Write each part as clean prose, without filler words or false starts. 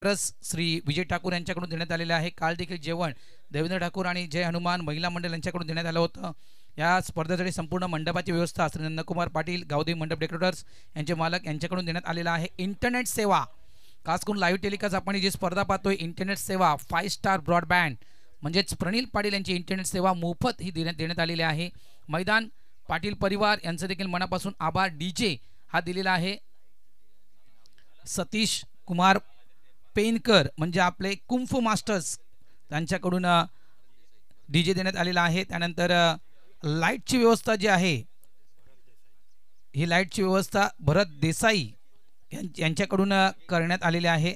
श्री विजय ठाकूर यांच्याकडून देण्यात आलेले आहे। काल देखील जेवण देवेंद्र ठाकूर आणि जय हनुमान महिला मंडळ यांच्याकडून देण्यात आलं होतं। या स्पर्धेसाठी संपूर्ण मंडपाची व्यवस्था श्री नंदकुमार पाटील गावदेवी मंडप डेकोरेटर्स यांचे मालक यांच्याकडून देण्यात आलेला आहे। इंटरनेट सेवा खास करून लाईव्ह टेलिकास्ट आपण जी स्पर्धा पाहतोय इंटरनेट सेवा 5 स्टार ब्रॉडबँड म्हणजेच प्रणील पाटील यांची इंटरनेट सेवा मोफत ही देण्यात आलेली आहे। मैदान पाटील परिवार यांचं देखील मनापासून आभार। डीजे हा दिलेला आहे सतीश कुमार पेनकर म्हणजे आपले कुंफू मास्टर्स त्यांच्याकडून डीजे देण्यात आलेला आहे। त्यानंतर लाईटची व्यवस्था जी आहे ही लाईटची व्यवस्था भरत देसाई यांच्याकडून करण्यात आलेली आहे।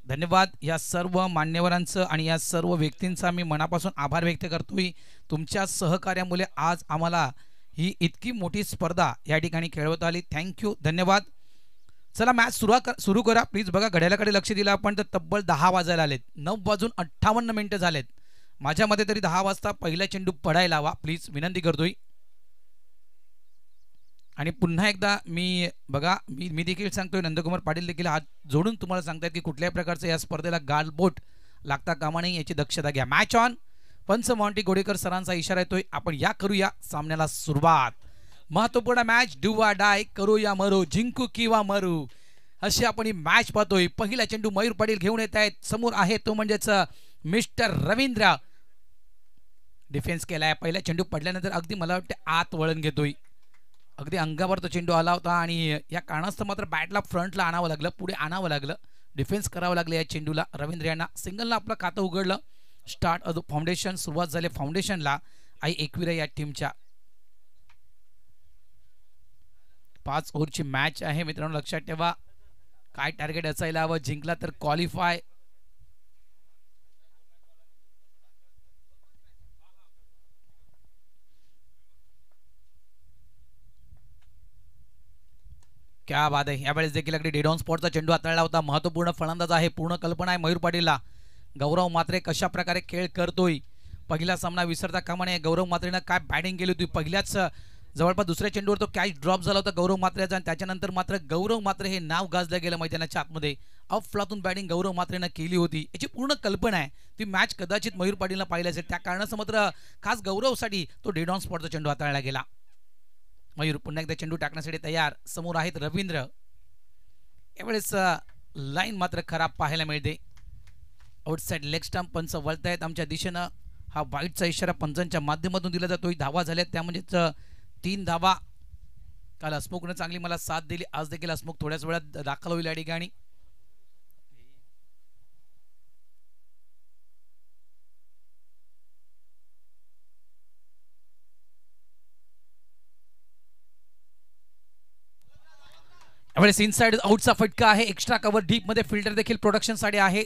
धन्यवाद या सर्व मान्यवरांचं आणि या सर्व व्यक्तींचा मी मनापासून आभार व्यक्त करतोय। तुमच्या सहकार्यामुळे आज आम्हाला ही इतकी मोठी स्पर्धा या ठिकाणी खेळवता आली। थँक्यू धन्यवाद। चला मॅच सुरू करा प्लीज। बघा घड्याळाकडे लक्ष दिलं आपण तर तब्बल 10 वाजायला आलेत। 9:58 झालेत। माझ्या मते तरी 10 वाजता पहिला चेंडू पडायला हवा प्लीज विनंती करतोय। आणि पुन्हा एकदा मी बघा मी देखील सांगतोय नंदकुमार पाटील देखील हात जोडून तुम्हाला सांगतात की कुठल्याही प्रकारचं या स्पर्धेला गालबोट लागता कामा नये याची दक्षता घ्या। Match on. पंच मॉन्टी गोडेकर सरांचा इशारा येतोय आपण या करूया सामन्याला सुरुवात। महत्वपूर्ण मॅच डू वा डाय करू या मरू जिंकू किंवा मरू अशी आपण ही मॅच पाहतोय। पहिला चेंडू मयूर पाटील घेऊन येत आहेत। समोर आहे तो म्हणजेच मिस्टर रवींद्र डिफेन्स केलाय। पहिला चेंडू पडल्यानंतर अगदी मला वाटते आत वळण घेतोय। अगदी अंगावर तो चेंडू आला होता आणि या कारणास्तव मात्र बॅटला फ्रंटला आणावं लागलं पुढे आणावं लागलं डिफेन्स करावं लागलं या चेंडूला। रवींद्र यांना सिंगलला आपलं खातं उघडलं। स्टार्ट ऑफ द फाउंडेशन सुरुवात झाली फाउंडेशनला आई एकविरा या टीमच्या। 5 ओव्हरची मॅच आहे मित्रांनो लक्षात ठेवा काय टार्गेट असायला हवं। जिंकला तर क्वालिफाय क्या बात आहे। यावेळेस देखील अगदी डेड ऑन स्पॉटचा चेंडू हाताळला होता। महत्वपूर्ण फलंदाज आहे पूर्ण कल्पना आहे मयूर पाटीलला। गौरव मात्रे कशा प्रकारे खेळ करतोय पहिला सामना विसरता कामा नये। गौरव मात्रेनं काय बॅटिंग केली होती पहिल्याच जवळपास दुसऱ्या चेंडूवर तो कॅच ड्रॉप झाला होता गौरव मात्रेचा आणि त्याच्यानंतर मात्र गौरव मात्रे हे नाव गाजलं गेलं मैदानाच्या आतमध्ये। अफलातून बॅटिंग गौरव मात्रेनं केली होती याची पूर्ण कल्पना आहे। ती मॅच कदाचित मयूर पाटीलला पाहिली असेल त्या कारणाचं मात्र खास गौरवसाठी तो डेड ऑन स्पॉटचा चेंडू हाताळला गेला। मयूर पुन्हा एकदा चेंडू टाकण्यासाठी तयार। समोर आहेत रवींद्र। यावेळेस लाईन मात्र खराब पाहायला मिळते। आउटसाइड लेग स्टंप पंच वळतायत आमच्या दिशेनं। हा वाईटचा इशारा पंचांच्या माध्यमातून दिला जातोय। धावा झाल्यात त्या म्हणजेच 3 धावा। काल हसमुखनं चांगली मला साथ दिली आज देखील हसमुख थोड्याच वेळात दाखल होईल या ठिकाणी। यावेळेस इनसाइड आउटचा फटका आहे। एक्स्ट्रा कव्हर डीप मध्ये फिल्डर देखील प्रोडक्शन साठी आहे।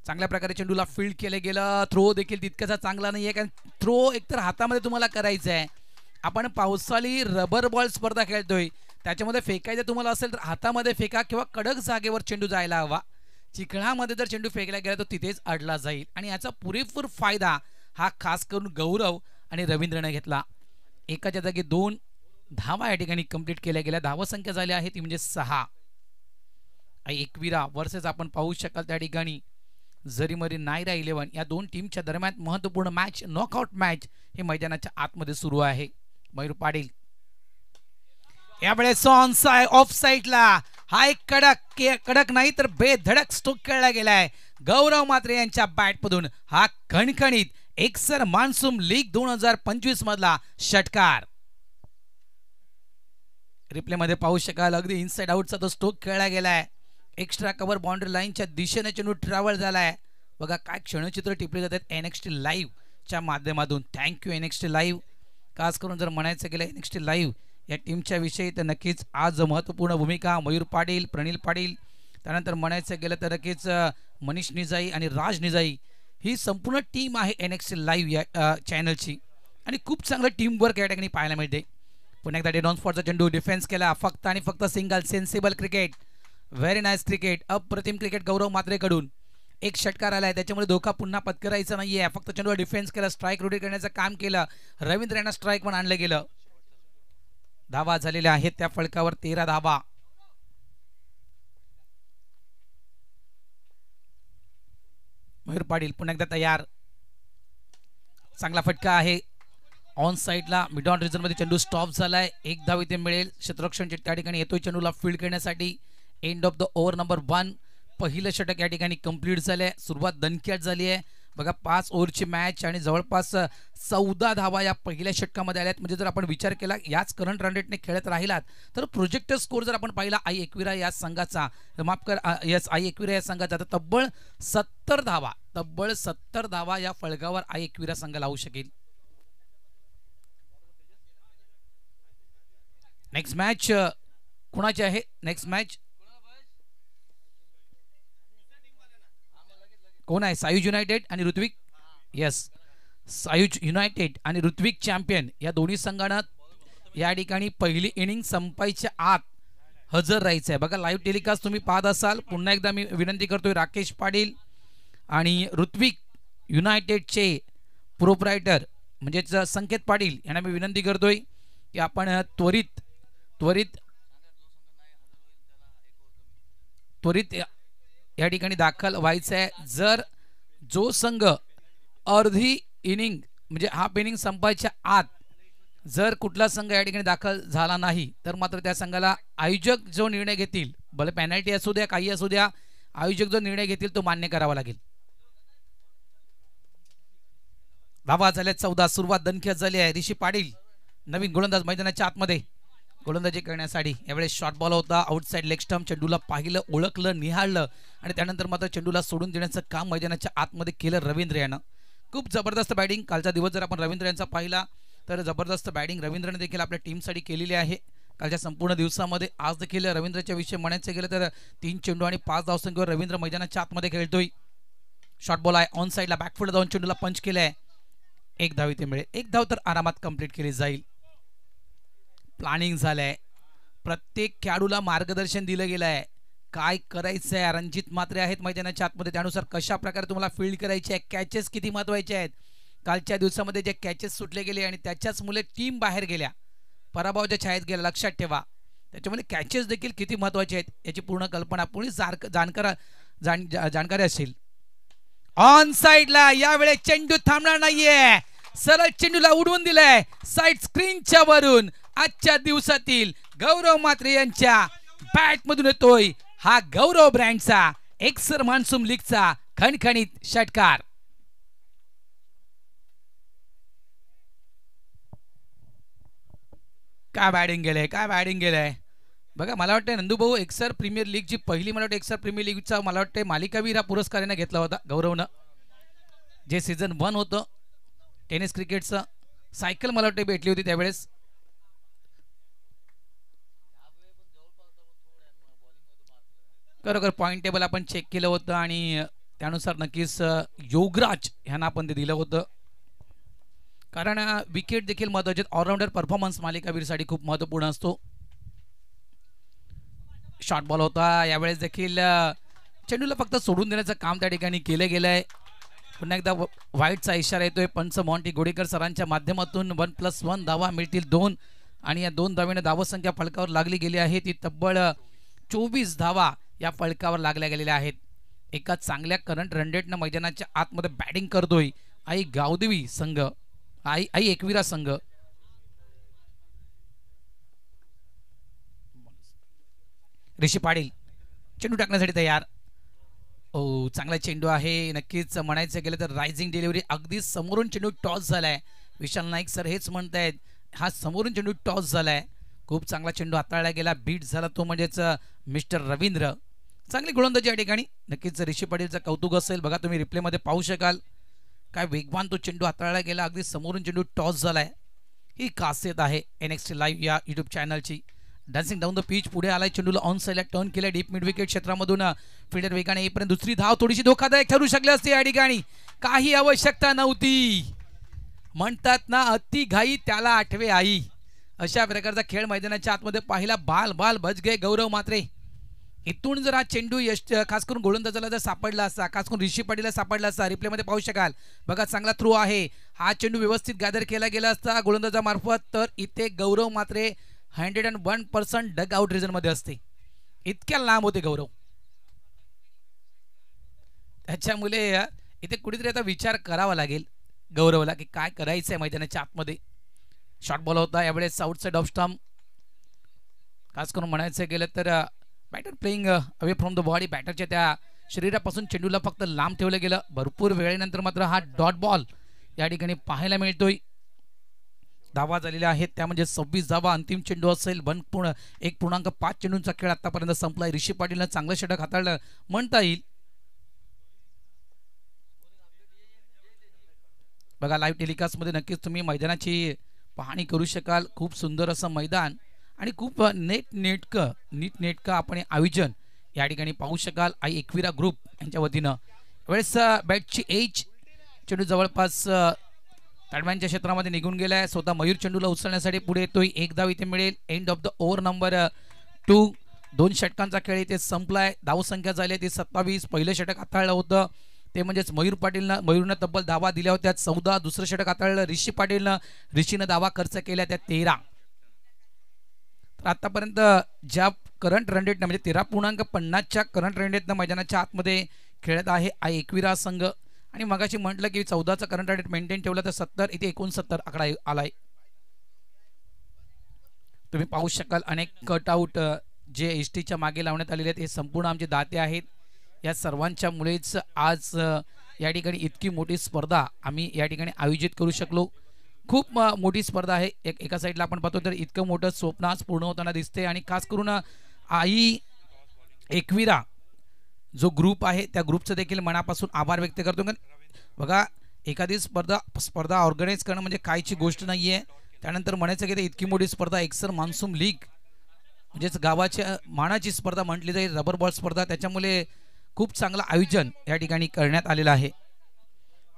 चांगल्या प्रकारे चेंडूला फील्ड केले गेलं। थ्रो देखील तितकासा चांगला नाहीये कारण थ्रो एकतर हातामध्ये तुम्हाला करायचं आहे। आपण पावसाळी रबर बॉल स्पर्धा खेळतोय त्याच्यामध्ये फेकायचं तुम्हाला असेल तर हातामध्ये फेका किंवा कडक जागेवर चेंडू जायला हवा। चिखलामध्ये जर चेंडू फेकला गेला तर तिथेच अडला जाईल आणि याचा पुरेपूर फायदा हा खास करून गौरव आणि रवींद्रने घेतला। एकाच्या जागी 2 धावा या ठिकाणी कंप्लीट केल्या गेल्या। धावा संख्या झाली आहे ती म्हणजे 6। एकविरा वर्सेस आपण पाहू शकाल त्या ठिकाणी जरीमरी नायरा 11 या दोन टीमच्या दरम्यान महत्वपूर्ण मॅच नॉकआउट मॅच हे मैदानाच्या आतमध्ये सुरू आहे। मयूर पाटील यावेळेस ऑफ साइडला हा एक कडक नाही तर बेधडक स्ट्रोक खेळला गेलाय गौरव मात्रे यांच्या बॅटमधून। हा खणखणीत एकसर मान्सून लीग 2025 मधला षटकार रिप्ले मध्ये पाहू शकाल। अगदी इनसाइड आउटचा तो स्ट्रोक खेळला गेलाय। एक्स्ट्रा कव्हर बाउंड्री लाईनच्या दिशेने चेंडू ट्रॅव्हल झालाय। बघा काय क्षणचित्र टिपले जातात NXT लाईव्ह च्या माध्यमातून। Thank you NXT live. खास करून जर म्हणायचं गेलं NXT लाईव्ह या टीमच्या विषयी तर नक्कीच आज महत्वपूर्ण भूमिका मयूर पाटील प्रणील पाटील त्यानंतर म्हणायचं गेलं तर नक्कीच मनीष निजाई आणि राज निजाई ही संपूर्ण टीम आहे NXT लाईव्ह या चॅनलची आणि खूप चांगलं टीम वर्क या ठिकाणी पाहायला मिळते। पुन्हा एकदा डेड ऑन स्पॉटचा चेंडू डिफेन्स केला फक्त आणि फक्त single sensible cricket very nice cricket अप्रतिम क्रिकेट गौरव मात्रेकडून। एक षटकार आलाय त्याच्यामुळे धोका पुन्हा पत्करायचा नाहीये। फक्त चेंडूवर डिफेन्स केला स्ट्राइक रोटेट करण्याचं काम केलं। रवींद्र यांना स्ट्राइक पण आणलं गेलं। धावा झालेल्या आहेत त्या फलकावर 13 धावा। मयूर पाटील पुन्हा एकदा तयार. चांगला फटका आहे ऑन साइडला. मिड ऑन रिजन मध्ये चेंडू स्टॉप झालाय. एक धाव इथे मिळेल. क्षेत्ररक्षण त्या ठिकाणी येतोय चेंडूला फील्ड करण्यासाठी. End of the over number 1. पहिलं षटक या ठिकाणी कंप्लीट झालंय. सुरुवात दणक्यात झाली आहे बघा. 5 ओव्हरची मॅच आणि जवळपास 14 धावा या पहिल्या षटकामध्ये आल्यात. म्हणजे जर आपण विचार केला याच करंट रन रेटने खेळत राहिलात तर प्रोजेक्टर स्कोर जर आपण पाहिला आई एकविरा या संघाचा, माफ कर यस आई एकविरा या संघाचा, तर तब्बल 70 धावा या फळकावर आई एकविरा संघ लावू शकेल. नेक्स्ट मॅच कुणाची आहे? नेक्स्ट मॅच कोण आहे? सायुज युनायटेड आणि ऋत्विक. यस, सायुज युनायटेड आणि ऋत्विक चॅम्पियन या दोन्ही संघांना या ठिकाणी पहिली इनिंग संपायच्या आत हजर राहायचं आहे बघा. लाईव्ह टेलिकास्ट तुम्ही पाहत असाल. पुन्हा एकदा मी विनंती करतोय राकेश पाटील आणि ऋत्विक युनायटेडचे प्रोप्रायटर म्हणजेच संकेत पाटील यांना मी विनंती करतोय की आपण त्वरित या ठिकाणी दाखल व्हायचं आहे. जर जो संघ अर्धी इनिंग म्हणजे हाफ इनिंग संपायच्या आत जर कुठला संघ या ठिकाणी दाखल झाला नाही तर मात्र त्या संघाला आयोजक जो निर्णय घेतील, भले पेनल्टी असू द्या काही असू द्या, आयोजक जो निर्णय घेतील तो मान्य करावा लागेल. धावा झाल्या 14. सुरुवात दणक्यात झाली आहे. ऋषी पाटील नवीन गोलंदाज मैदानाच्या आतमध्ये गोलंदाजी करण्यासाठी. यावेळेस शॉर्ट बॉल होता आउटसाइड लेग स्टंप. चेंडूला पाहिलं, ओळखलं, निहाळलं आणि त्यानंतर मात्र चेंडूला सोडून देण्याचं काम मैदानाच्या आतमध्ये केलं रवींद्र यानं. खूप जबरदस्त बॅटिंग. कालचा दिवस जर आपण रवींद्र यांचा पाहिला तर जबरदस्त बॅटिंग रवींद्रने देखील आपल्या टीमसाठी केलेली आहे कालच्या संपूर्ण दिवसामध्ये. आज देखील रवींद्रच्या विषयी म्हणायचं गेलं तर 3 चेंडू आणि 5 धावसंख्येवर रवींद्र मैदानाच्या आतमध्ये खेळतोय. शॉर्ट बॉल आहे ऑन साइडला. बॅकफुट जाऊन चेंडूला पंच केलाय. 1 धाव इथे मिळेल. 1 धाव तर आरामात कंप्लीट केली जाईल. प्लॅनिंग झालंय. प्रत्येक खेळाडूला मार्गदर्शन दिलं गेलं आहे. काय करायचं आहे. रणजित म्हात्रे आहेत मैदानाच्या आतमध्ये. त्यानुसार कशा प्रकारे तुम्हाला फील्ड करायची आहे, कॅचेस किती महत्त्वाचे आहेत. कालच्या दिवसामध्ये जे कॅचेस सुटले गेले आणि त्याच्याच मुळे टीम बाहेर गेल्या, पराभवाच्या छायेत गेल्या, लक्षात ठेवा. त्याच्यामुळे कॅचेस देखील किती महत्त्वाचे आहेत याची पूर्ण कल्पना पुढे जाणकारी असेल. ऑन साइडला यावेळेस चेंडू थांबणार नाहीये. सरळ चेंडूला उडवून दिलाय साइड स्क्रीनच्या वरून. आजच्या दिवसातील गौरव म्हात्रे यांच्या बॅट मधून येतोय हा गौरव ब्रँडचा एक्सर मान्सून लीगचा खणखणीत षटकार. काय बॅटिंग गेलंय बघा. मला वाटतं नंदूभाऊ एक्सर प्रीमियर लीगची पहिली मला वाटतं एक्सर प्रीमियर लीगचा मला वाटतं मालिकावीर हा पुरस्कार याने घेतला होता गौरवनं. जे सीझन 1 होतं टेनिस क्रिकेटचं. सायकल मला वाटतं भेटली होती त्यावेळेस. खरोखर पॉईंट टेबल आपण चेक केलं होतं आणि त्यानुसार नक्कीच योगराज यांना आपण ते दिलं होतं. कारण विकेट देखील महत्त्वाचे. ऑलराऊंडर परफॉर्मन्स मालिकावीरसाठी खूप महत्त्वपूर्ण असतो. शॉर्ट बॉल होता. यावेळेस देखील चेंडूला फक्त सोडून देण्याचं काम त्या ठिकाणी केलं गेलंय. पुन्हा एकदा व्हाईटचा इशारा येतोय पंच मॉन्टी गोडेकर सरांच्या माध्यमातून. 1+1 धावा मिळतील 2 आणि या 2 धावेने धावसंख्या फलकावर लागली गेली आहे ती तब्बल 24 धावा या फलकावर लागल्या गेलेल्या आहेत. एका चांगल्या करंट रनरेटनं मैदानाच्या आतमध्ये बॅटिंग करतोय आई गावदेवी संघ, आई एकविरा संघ. ऋषी पाटील चेंडू टाकण्यासाठी तयार. ओ चांगला चेंडू आहे. नक्कीच म्हणायचं गेलं तर रायझिंग डिलिव्हरी. अगदी समोरून चेंडू टॉस झालाय. विशाल नाईक सर हेच म्हणतायत हा समोरून चेंडू टॉस झालाय. खूप चांगला चेंडू हाताळला गेला. बीट झाला तो म्हणजेच मिस्टर रवींद्र. चांगली गोलंदाजी या ठिकाणी. नक्कीच ऋषी पाटीलचं कौतुक असेल. बघा तुम्ही रिप्लेमध्ये पाहू शकाल काय वेगवान तो चेंडू हाताळला गेला. अगदी समोरून चेंडू टॉस झालाय. ही खासियत आहे NXT लाईव्ह या यूट्यूब चॅनलची. Dancing down the pitch. पुढे आलाय. चेंडूला ऑन साइडला टर्न केलाय. डीप मिड विकेट क्षेत्रामधून फिल्डर वेगाने येईपर्यंत दुसरी धाव थोडीशी धोकादायक ठरू शकली असते या ठिकाणी. काही आवश्यकता नव्हती. म्हणतात ना अति घाई त्याला आठवे आई. अशा प्रकारचा खेळ मैदानाच्या आतमध्ये पाहिला. बाल बाल बच गए गौरव म्हात्रे. इथून जर हा चेंडू खास करून गोलंदाजाला जर सापडला असता, खास करून ऋषी पाटीलला सापडला असता, रिप्लेमध्ये पाहू शकाल बघा चांगला थ्रो आहे. हा चेंडू व्यवस्थित गॅदर केला गेला असता गोलंदाजामार्फत तर इथे गौरव म्हात्रे 101% डग आउट रिजन मध्ये असते. इतक्या लांब होते गौरव. त्याच्यामुळे इथे कुठेतरी आता विचार करावा लागेल गौरवला की काय करायचं आहे मैदानाच्या आतमध्ये. शॉर्ट बॉल होता यावेळेस आउट साइड ऑफ स्टंप. खास करून म्हणायचं गेलं तर batter playing away from the body. बॅटरच्या त्या शरीरापासून चेंडूला फक्त लांब ठेवलं गेलं. भरपूर वेळेनंतर मात्र हा डॉट बॉल या ठिकाणी पाहायला मिळतोय. धावा झालेल्या आहेत त्या म्हणजे 26 धावा. अंतिम चेंडू असेल. 1.5 चेंडूंचा खेळ आतापर्यंत संपलाय. ऋषी पाटीलनं चांगलं षटक हाताळलं म्हणता येईल. बघा लाईव्ह टेलिकास्टमध्ये नक्कीच तुम्ही मैदानाची पाहणी करू शकाल. खूप सुंदर असं मैदान आणि खूप नीटनेटकं आपण आयोजन या ठिकाणी पाहू शकाल. आई एकविरा ग्रुप यांच्या वतीनं. वेळेस बॅटची एज चेंडू जवळपास ताडव्यांच्या क्षेत्रामध्ये निघून गेलाय. स्वतः मयूर चेंडूला उचलण्यासाठी पुढे येतोय. एक धाव इथे मिळेल. End of the over number 2. 2 षटकांचा खेळ इथे संपलाय. धावसंख्या झाली ती 27. पहिलं षटक हाताळलं होतं ते म्हणजेच मयूरनं तब्बल धावा दिल्या होत्या 14. दुसरं षटक हाताळलं ऋषीनं धावा खर्च केल्या त्या 13. तर आतापर्यंत ज्या करंट रन रेटनं म्हणजे 13.50च्या करंट रन रेटनं मैदानाच्या आतमध्ये खेळत आहे आई एकविरा संघ. आणि मगाशी म्हटलं की 14चा करंट रेट मेंटेन ठेवला तर 70 इथे 69 आकडा आलाय. तुम्ही पाहू शकाल अनेक कटआउट जे एसटीच्या मागे लावण्यात आलेले आहेत हे संपूर्ण आमचे दाते आहेत. या सर्वांच्या मुळेच आज या ठिकाणी इतकी मोठी स्पर्धा आम्ही या ठिकाणी आयोजित करू शकलो. खूप मोठी स्पर्धा आहे. एका साईडला आपण पाहतो तर इतकं मोठं स्वप्न आज पूर्ण होताना दिसते. आणि खास करून आई एकविरा जो ग्रुप आहे त्या ग्रुपचं देखील मनापासून आभार व्यक्त करतो. बघा एखादी स्पर्धा ऑर्गनाईज करणं म्हणजे कायची गोष्ट नाही आहे. त्यानंतर म्हणायचं की इतकी मोठी स्पर्धा एक्सर मान्सून लीग म्हणजेच गावाच्या मानाची स्पर्धा म्हटली जाईल. रबर बॉल स्पर्धा त्याच्यामुळे खूप चांगलं आयोजन या ठिकाणी करण्यात आलेलं आहे.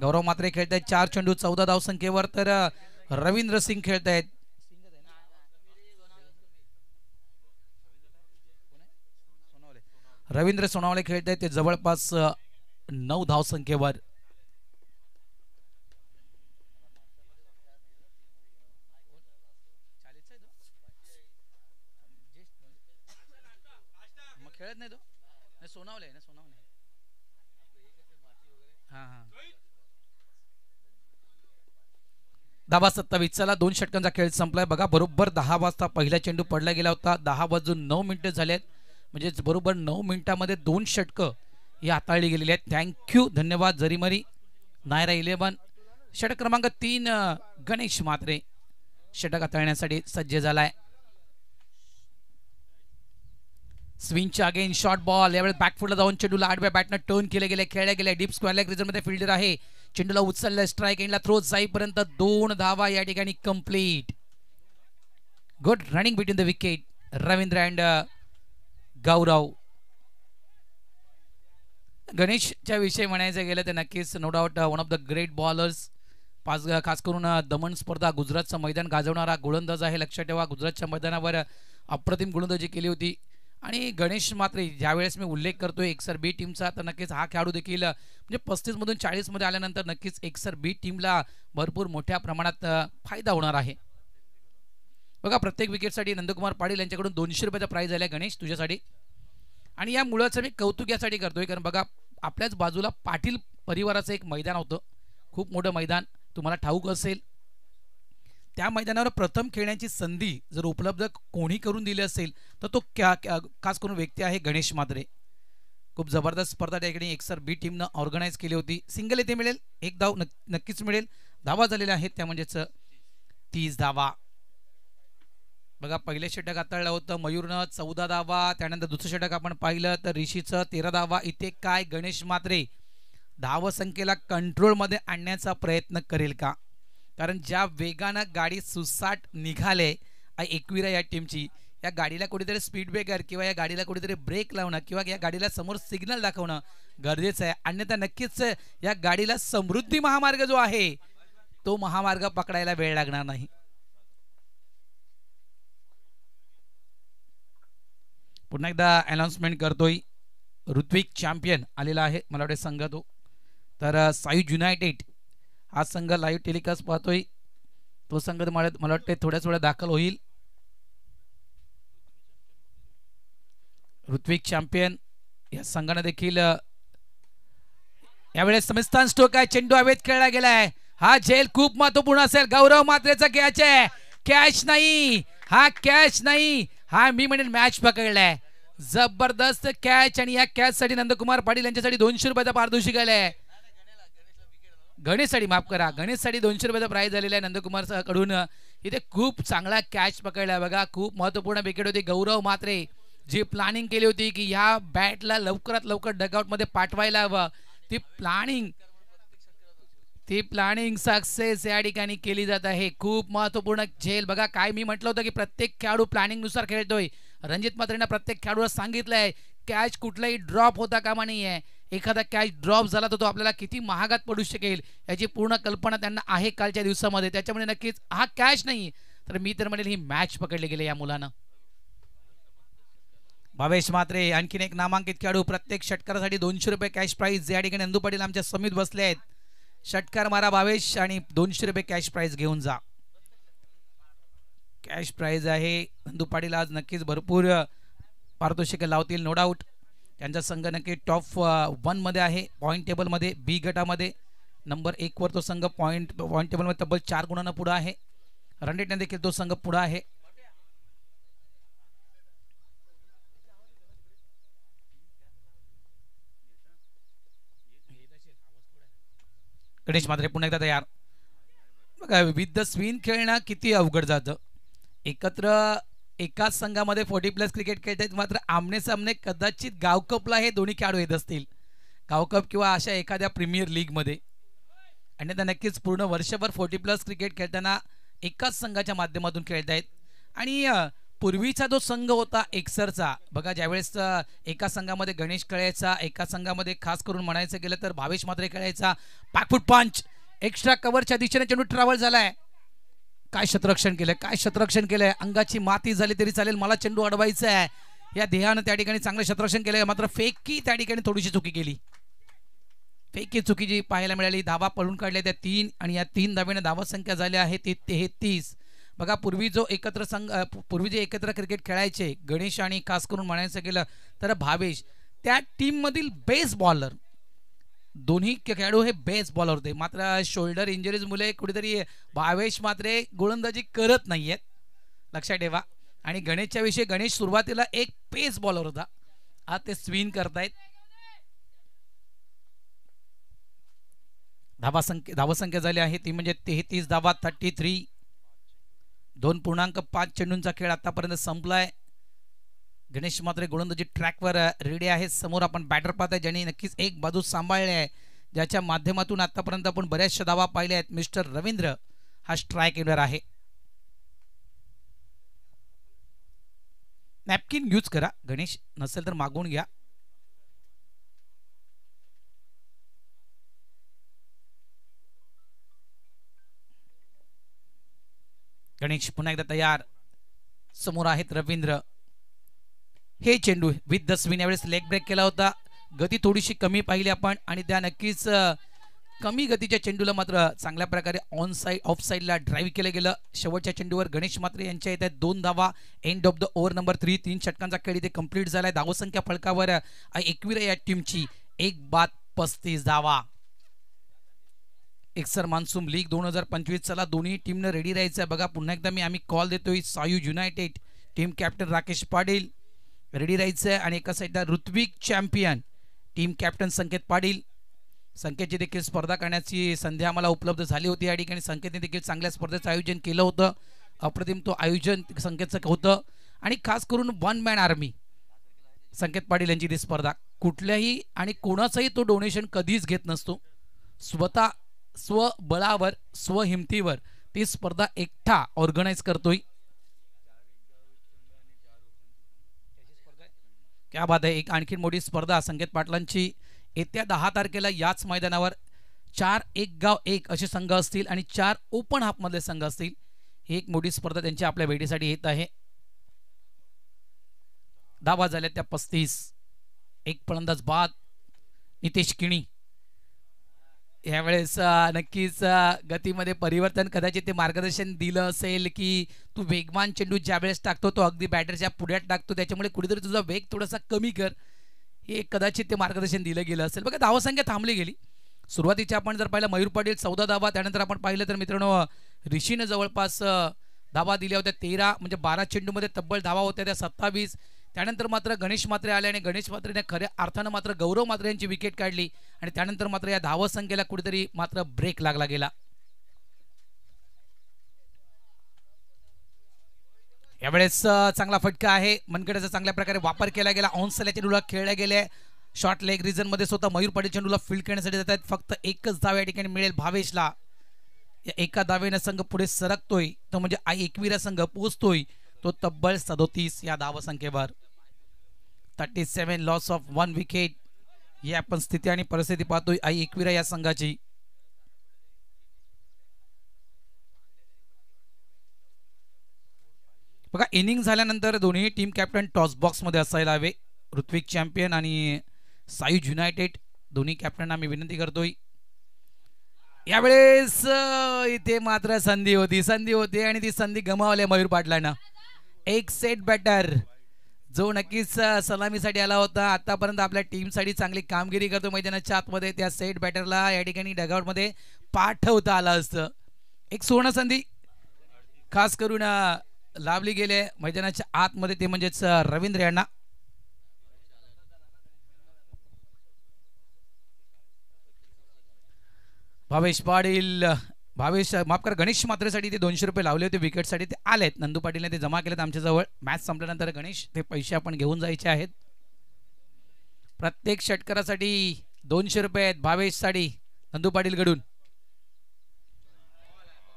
गौरव मात्रे खेळत आहेत 4 चेंडू 14 धावसंख्येवर. तर रवींद्र सिंग खेळत आहेत. रवींद्र सोनावले खेळत आहेत ते जवळपास 9 धावसंख्येवर. खेळत नाही तो सोनावले ना सोनावले. धावा 27. चला 2 षटकांचा खेळ संपलाय. बघा बरोबर 10 वाजता पहिला चेंडू पडला गेला होता. 10:09 झालेत म्हणजे बरोबर 9 मिनिटांमध्ये 2 षटकं ही हाताळली गेलेली आहेत. थँक्यू धन्यवाद जरीमरी. नायरा 11 षटक क्रमांक 3 गणेश मात्रे षटक हाताळण्यासाठी सज्ज झालाय. स्विंगच्या अगेन शॉर्ट बॉल. यावेळेस बॅकफुटला जाऊन चेंडूला आडव्या बॅटनं टर्न केले गेले खेळले गेले. डीप स्क्वेअर लेग रिजनमध्ये फिल्डर आहे. चेंडूला उचललं स्ट्राईक एंडला थ्रो जाईपर्यंत 2 धावा या ठिकाणी complete. Good running between the wicket. Ravindra and Gaurav. गणेशच्या विषयी म्हणायचं गेलं तर नक्कीच no doubt one of the great bowlers. खास करून दमण स्पर्धा गुजरातचं मैदान गाजवणारा गोलंदाज आहे. लक्षात ठेवा गुजरातच्या मैदानावर अप्रतिम गोलंदाजी केली होती. आणि गणेश मात्रे ज्यावेळेस मी उल्लेख करतोय एक्सर बी टीमचा तर नक्कीच हा खेळाडू देखील म्हणजे 35 मधून 40 मध्ये आल्यानंतर नक्कीच एक्सर बी टीमला भरपूर मोठ्या प्रमाणात फायदा होणार आहे. बघा प्रत्येक विकेटसाठी नंदकुमार पाटील यांच्याकडून 200 रुपयाचा प्राइज आलाय गणेश तुझ्यासाठी. आणि या मुळाचं मी कौतुक यासाठी करतोय कारण बघा आपल्याच बाजूला पाटील परिवाराचं एक मैदान होतं. खूप मोठं मैदान तुम्हाला ठाऊक असेल. त्या मैदानावर प्रथम खेळण्याची संधी जर उपलब्ध कोणी करून दिली असेल तर तो खास करून व्यक्ती आहे गणेश मात्रे. खूप जबरदस्त स्पर्धा त्या ठिकाणी एक्सर बी टीमनं ऑर्गनाईज केली होती. सिंगल येथे मिळेल. 1 धाव नक्कीच मिळेल. धावा झालेल्या आहेत त्या म्हणजेच 30 धावा. बघा पहिले षटक हाताळलं होतं मयूरनं 14 धावा. त्यानंतर दुसरं षटक आपण पाहिलं तर ऋषीचं 13 धावा. इथे काय गणेश मात्रे धावसंख्येला कंट्रोलमध्ये आणण्याचा प्रयत्न करेल का? कारण ज्या वेगानं गाडी सुसाट निघाले एकविरा या टीमची या गाडीला कुठेतरी स्पीड ब्रेकर किंवा या गाडीला कुठेतरी ब्रेक लावणं किंवा या गाडीला समोर सिग्नल दाखवणं गरजेचं आहे. अन्यथा नक्कीच या गाडीला समृद्धी महामार्ग जो आहे तो महामार्ग पकडायला वेळ लागणार नाही. पुन्हा एकदा अनाउन्समेंट करतोय. ऋत्विक चॅम्पियन आलेला आहे मला वाटते संघ तो. तर सायूज युनायटेड हा संघ लाईव्ह टेलिकास्ट पाहतोय. तो संघ मला वाटते थोड्याच वेळा दाखल होईल. ऋत्विक चॅम्पियन या संघाने देखील यावेळेस समिस्तान स्टोक आहे, चेंडू हवेत खेळला गेलाय. हा झेल खूप महत्वपूर्ण असेल. गौरव मात्रेचा कॅच आहे, कॅच नाही, हा कॅच नाही, हा मी म्हणेन मॅच पकडलाय. जबरदस्त कॅच आणि या कॅच साठी नंदकुमार पाटील यांच्यासाठी 200 रुपयाचा पारितोषिक आलाय. गणेशसाठी माफ करा, गणेशसाठी 200 रुपयाचा प्राइज झालेला आहे नंदकुमार कडून. इथे खूप चांगला कॅच पकडला बघा. खूप महत्वपूर्ण विकेट होती. गौरव मात्रे जी प्लॅनिंग केली होती की ह्या बॅटला लवकरात लवकर डगआउट मध्ये पाठवायला हवं, ती प्लॅनिंग सक्सेस या ठिकाणी केली जात आहे. खूप महत्वपूर्ण झेल बघा. काय मी म्हटलं होतं की प्रत्येक खेळाडू प्लॅनिंग नुसार खेळतोय. रणजित मात्रेंना प्रत्येक खेळाडूला सांगितलंय कॅच कुठलाही ड्रॉप होता कामा नाहीये. एखादा कॅच ड्रॉप झाला तर तो आपल्याला किती महागात पडू शकेल याची पूर्ण कल्पना त्यांना आहे कालच्या दिवसामध्ये. त्याच्यामुळे नक्कीच हा कॅच नाही तर मी तर म्हणेल ही मॅच पकडली गेली या मुलानं. भावेश मात्रे आणखीन एक नामांकित खेळाडू. प्रत्येक षटकारासाठी 200 रुपये कॅश प्राइज या ठिकाणी नंदू पाटील आमच्या समित बसले आहेत. षटकार मारा भावेश आणि 200 रुपये कॅश प्राइज घेऊन जा. कॅश प्राइज आहे. नंदू पाटील आज नक्कीच भरपूर पारितोषिक लावतील नो डाऊट. त्यांचा संघ नक्की टॉप 1 मध्ये आहे पॉईंट टेबल मध्ये. बी गटामध्ये नंबर 1 वर तो संघ पॉईंट टेबल मध्ये तब्बल 4 गुणांना पुढे आहे. रन रेटने देखील तो संघ पुढे आहे. गणेश मात्रे पुन्हा एकदा तयार बघा. विथ द स्विन खेळणं किती अवघड जातं. एकत्र एकाच संघामध्ये 40+ क्रिकेट खेळतात, मात्र आमने सामने कदाचित गावकपला हे दोन्ही खेळाडू येत असतील. गावकप किंवा अशा एखाद्या प्रीमियर लीग मध्ये. आणि आता नक्कीच पूर्ण वर्षभर 40+ क्रिकेट खेळताना एकाच संघाच्या माध्यमातून खेळतायत. आणि पूर्वीचा जो संघ होता एकसरचा बघा, ज्यावेळेस एका संघामध्ये गणेश खेळायचा, एका संघामध्ये खास करून म्हणायचं गेलं तर भावेश मात्रे खेळायचा. बॅकफूट पंच एक्स्ट्रा कव्हरच्या दिशेने चेंडू ट्रॅव्हल झालाय. काय शतरक्षण केलंय, काय शतरक्षण केलंय. अंगाची माती झाली तरी चालेल, मला चेंडू अडवायचा आहे या ध्येयानं त्या ठिकाणी चांगलं शतरक्षण केलंय. मात्र फेकी त्या ठिकाणी थोडीशी चुकी केली. फेकी चुकी जी पाहायला मिळाली. धावा पळून काढल्या त्या 3 आणि या 3 धावेने धावा संख्या झाली आहे ती 33. बघा पूर्वी जे एकत्र क्रिकेट खेळायचे गणेश आणि खास करून म्हणायचं गेलं तर भावेश, त्या टीम मधील बेस बॉलर दोन्ही खेळाडू हे बेस बॉलर होते. मात्र शोल्डर इंजरीज मुळे कुठेतरी भावेश मात्रे गोलंदाजी करत नाहीयेत, लक्षात ठेवा. आणि गणेशच्या विषयी, गणेश सुरुवातीला एक पेस बॉलर होता, आज ते स्विंग करतायत. धावसंख्या झाली आहे ती म्हणजे 33 धावा, 33. 2.5 चेंडूंचा खेळ आतापर्यंत संपलाय. गणेश मात्रे गोलंदाजी ट्रॅकवर रेडी आहे. समोर आपण बॅटर पाहताय ज्यांनी नक्कीच एक बाजू सांभाळली आहे, ज्याच्या माध्यमातून आतापर्यंत आपण बऱ्याचशा धावा पाहिल्या आहेत. मिस्टर रवींद्र हा स्ट्राईक एंडर आहे. नॅपकिन यूज करा गणेश, नसेल तर मागवून घ्या. गणेश पुन्हा एकदा तयार. समोर आहेत रवींद्र. हे चेंडू विथ द स्विन यावेळेस लेग ब्रेक केला होता. गती थोडीशी कमी पाहिली आपण आणि त्या नक्कीच कमी गतीच्या चेंडूला मात्र चांगल्या प्रकारे ऑन साइड ऑफ साइडला ड्राईव्ह केलं गेलं. शेवटच्या चेंडूवर गणेश मात्रे यांच्या येत आहेत 2 धावा. End of the over number 3. 3 षटकांचा खेळ इथे कंप्लीट झालाय. धावसंख्या फलकावर 21 या टीमची. 1 बाद 35 धावा. एक्सर मान्सून लीग 2025 चला दोन्ही टीमनं रेडी राहायचं आहे. बघा पुन्हा एकदा आम्ही कॉल देतोय. सायूज united team captain Rakesh Patil ready राहायचं आहे. आणि एका साईडला Rutvik champion team captain Sanket Patil. संकेतची देखील स्पर्धा करण्याची संधी आम्हाला उपलब्ध झाली होती या ठिकाणी. संकेतने देखील चांगल्या स्पर्धेचं आयोजन केलं होतं. अप्रतिम तो आयोजन संकेतचं होतं. आणि खास करून 1 मॅन आर्मी संकेत पाटील यांची ती स्पर्धा. कुठल्याही आणि कोणाचंही तो डोनेशन कधीच घेत नसतो. स्वतः स्वबळावर स्वहिमतीवर ती स्पर्धा एकटा ऑर्गनाइज करतोय. क्या बात आहे. एक आणखी मोठी स्पर्धा संकेत पाटलांची येत्या 10 तारखेला याच मैदानावर 4 एक गाव एक असे संघ असतील आणि 4 ओपन हाफ मधले संघ असतील. ही एक मोठी स्पर्धा त्यांची आपल्या भेटीसाठी येत आहे. धावा झाल्या त्या 35. एक फलंदाज बाद नितेश किणी. यावेळेस नक्कीच गतीमध्ये परिवर्तन, कदाचित ते मार्गदर्शन दिलं असेल की तू वेगवान चेंडू ज्यावेळेस टाकतो तो अगदी बॅटरच्या पुढ्यात टाकतो, त्याच्यामुळे कुठेतरी तुझा वेग थोडासा कमी कर, हे कदाचित ते मार्गदर्शन दिलं गेलं असेल. बघा धावसंख्या थांबली गेली. सुरुवातीच्या आपण जर पाहिलं मयूर पाटील 14 धावा, त्यानंतर आपण पाहिलं तर मित्रांनो ऋषीनं जवळपास धावा दिल्या होत्या 13, म्हणजे 12 चेंडूमध्ये तब्बल धावा होत्या त्या 27. त्यानंतर मात्र गणेश म्हात्रे आले आणि गणेश म्हात्रेने खऱ्या अर्थानं मात्र गौरव म्हात्रे यांची विकेट काढली आणि त्यानंतर मात्र या धावा संख्येला कुठेतरी मात्र ब्रेक लागला गेला. यावेळेस चांगला फटका आहे, मनगटाचा चांगल्या प्रकारे वापर केला गेला. ऑनसेल चेंडूला खेळले गेले. शॉर्ट लेग रिजन मध्ये स्वतः मयूर पाटील चेंडूला फील्ड करण्यासाठी जात आहेत. फक्त एकच धाव या ठिकाणी मिळेल भावेशला. या एका धावेने संघ पुढे सरकतोय, तो म्हणजे आई एकविरा संघ पोहोचतोय तो तब्बल 37 या धावसंख्येवर. 37 लॉस ऑफ 1 विकेट ही आपण स्थिती आणि परिस्थिती पाहतोय आई एकविरा या संघाची. बघा इनिंग झाल्यानंतर दोन्ही टीम कॅप्टन टॉस बॉक्स मध्ये असायला हवे. ऋत्विक चॅम्पियन आणि सायुज युनायटेड दोन्ही कॅप्टन आम्ही विनंती करतोय. यावेळेस इथे मात्र संधी होती आणि ती संधी गमावली मयूर पाटलांना. एक सेट बॅटर जो नक्कीच सलामीसाठी आला होता, आतापर्यंत आपल्या टीमसाठी चांगली कामगिरी करतो मैदानाच्या आतमध्ये, त्या सेट बॅटरला या ठिकाणी डगआउटमध्ये पाठवता आलं असतं. एक सुवर्ण संधी खास करून लाभली गेले मैदानाच्या आतमध्ये, ते म्हणजेच रवींद्र यांना. भावेश पाटील माफ करा गणेश म्हात्रेसाठी ते 200 रुपये लावले होते विकेटसाठी, ते आलेत. नंदू पाटीलने ते जमा केलेत आमच्याजवळ. मॅच संपल्यानंतर गणेश ते पैसे आपण घेऊन जायचे आहेत. प्रत्येक षटकारासाठी 200 रुपये आहेत भावेशसाठी नंदू पाटील कडून.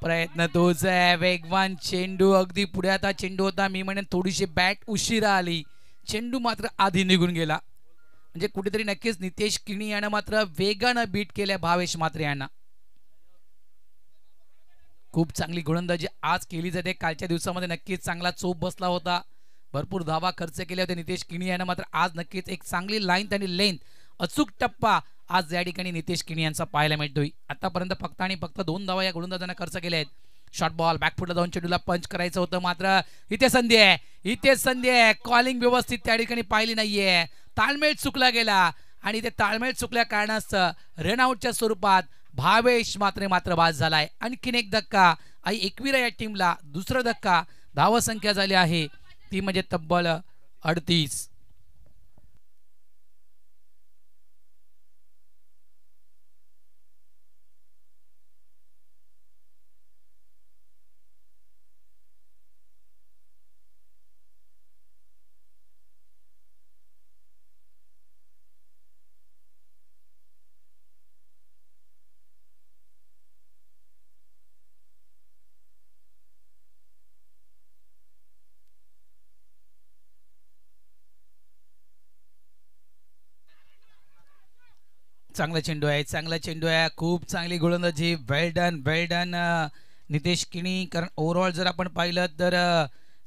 प्रयत्न तोच आहे, वेगवान चेंडू अगदी पुढे. आता चेंडू होता, मी म्हणेन थोडीशी बॅट उशिरा आली, चेंडू मात्र आधी निघून गेला. म्हणजे कुठेतरी नक्कीच नितेश किणी यानं मात्र वेगानं बीट केल्या भावेश म्हात्रे यांना. खूप चांगली गोलंदाजी आज केली जाते. कालच्या दिवसामध्ये नक्कीच चांगला चोप बसला होता, भरपूर धावा खर्च केले होते नितेश किणी यानं. मात्र आज नक्कीच एक चांगली लाईन आणि लेंथ अचूक टप्पा आज या ठिकाणी नितेश किणी यांचा पाहायला मिळतोय. आतापर्यंत फक्त आणि फक्त 2 धावा या गोलंदाजांना खर्च केल्या आहेत. शॉर्ट बॉल बॅकफुटला जाऊन चेंडूला पंच करायचं होतं, मात्र इथे संधी आहे. कॉलिंग व्यवस्थित त्या ठिकाणी पाहिली नाहीये, ताळमेळ चुकला गेला आणि ते ताळमेळ चुकल्या कारणास्तव रनआउटच्या स्वरूपात भावेश म्हात्रे मात्र बाद झालाय. आणखीन एक धक्का आई एकविरा या टीमला, दुसरा धक्का. धावसंख्या झाली आहे ती म्हणजे तब्बल 38. चांगला चेंडू आहे, खूप चांगली गोलंदाजी. वेल डन नितेश किणी. कारण ओव्हरऑल जर आपण पाहिलं तर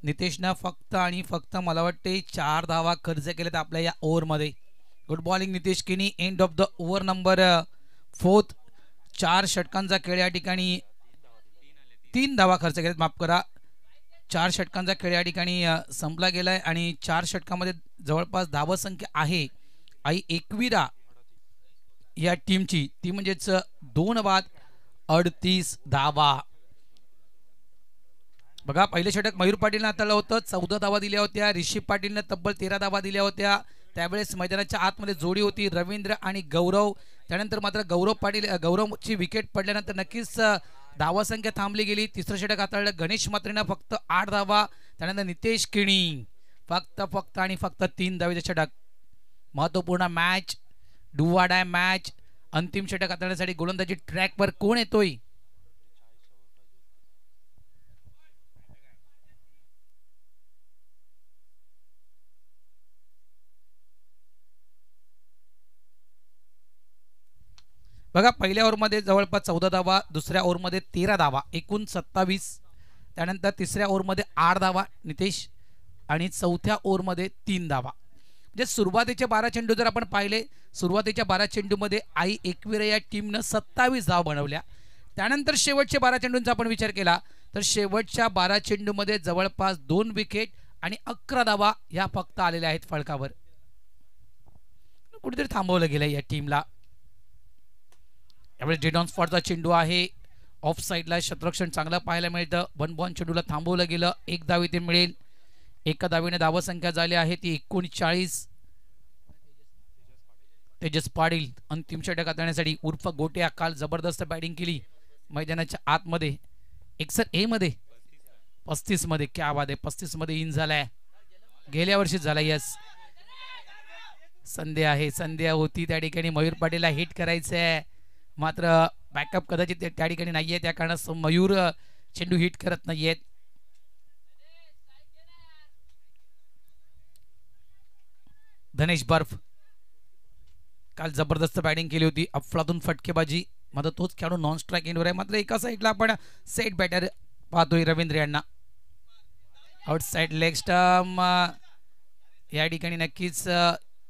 नितेशनं फक्त आणि फक्त मला वाटते 4 धावा खर्च केल्यात आपल्या या ओव्हरमध्ये. Good bowling Nitesh Kini. End of the over number 4. 4 षटकांचा खेळ या ठिकाणी 3 धावा खर्च केल्यात, माफ करा. 4 षटकांचा खेळ या ठिकाणी संपला गेलाय आणि 4 षटकामध्ये जवळपास धावसंख्या आहे आई एकविरा या टीमची, ती म्हणजेच 2 बाद 38 धावा. बघा पहिले षटक मयूर पाटीलने हाताळलं होतं, 14 धावा दिल्या होत्या. ऋषी पाटीलने तब्बल 13 धावा दिल्या होत्या. त्यावेळेस मैदानाच्या आतमध्ये जोडी होती रवींद्र आणि गौरव. त्यानंतर मात्र गौरवची विकेट पडल्यानंतर नक्कीच धावा संख्या थांबली गेली. तिसरं षटक हाताळलं गणेश म्हात्रेनं, फक्त 8 धावा. त्यानंतर नितेश किणी फक्त आणि फक्त 3 धावेचे षटक. महत्वपूर्ण match, do or die match. अंतिम षटक हाताळण्यासाठी गोलंदाजी ट्रॅकवर कोण येतोय? बघा पहिल्या ओव्हरमध्ये जवळपास 14 धावा, दुसऱ्या ओव्हरमध्ये 13 धावा, एकूण 27. त्यानंतर तिसऱ्या ओव्हरमध्ये 8 धावा नितेश आणि चौथ्या ओव्हरमध्ये 3 धावा. म्हणजे सुरुवातीचे 12 चेंडू जर आपण पाहिले, सुरुवातीच्या 12 चेंडूमध्ये आई एकविरा या टीमनं 27 धावा बनवल्या. त्यानंतर शेवटचे 12 चेंडूंचा आपण विचार केला तर शेवटच्या 12 चेंडूमध्ये जवळपास 2 विकेट आणि 11 धावा ह्या फक्त आलेल्या आहेत फळकावर. कुठेतरी थांबवलं गेलं या टीमला. यावेळी डेड ऑन स्पॉटचा चेंडू आहे, ऑफ साईडला क्षेत्ररक्षण चांगलं पाहायला मिळतं. 1 बॉल चेंडूला थांबवलं गेलं, एक धाव इथे मिळेल. एका धावेने धावसंख्या झाली आहे ती 39. तेजस पाटील अंतिम षटकात येण्यासाठी उर्फ गोट्या काल जबरदस्त बॅटिंग केली मैदानाच्या आतमध्ये. एकसर ए मध्ये 35 मध्ये, क्या बात आहे, 35 मध्ये इन झालाय, गेल्या वर्षी झाला. यस, संध्या आहे, संध्या होती त्या ठिकाणी. मयूर पाटीलला हिट करायचंय, मात्र बॅकअप कदाचित त्या ठिकाणी नाहीये, त्या कारणास्तव मयूर चेंडू हिट करत नाहीयेत. धनेश बर्फ काल जबरदस्त बॅटिंग केली होती, अफलातून फटकेबाजी, मात्र तोच खेळाडू नॉन स्ट्राईक एंडवर आहे. मात्र एका साईडला आपण सेट बॅटर पाहतोय रवींद्र यांना. आउटसाइड लेग स्टंप या ठिकाणी नक्कीच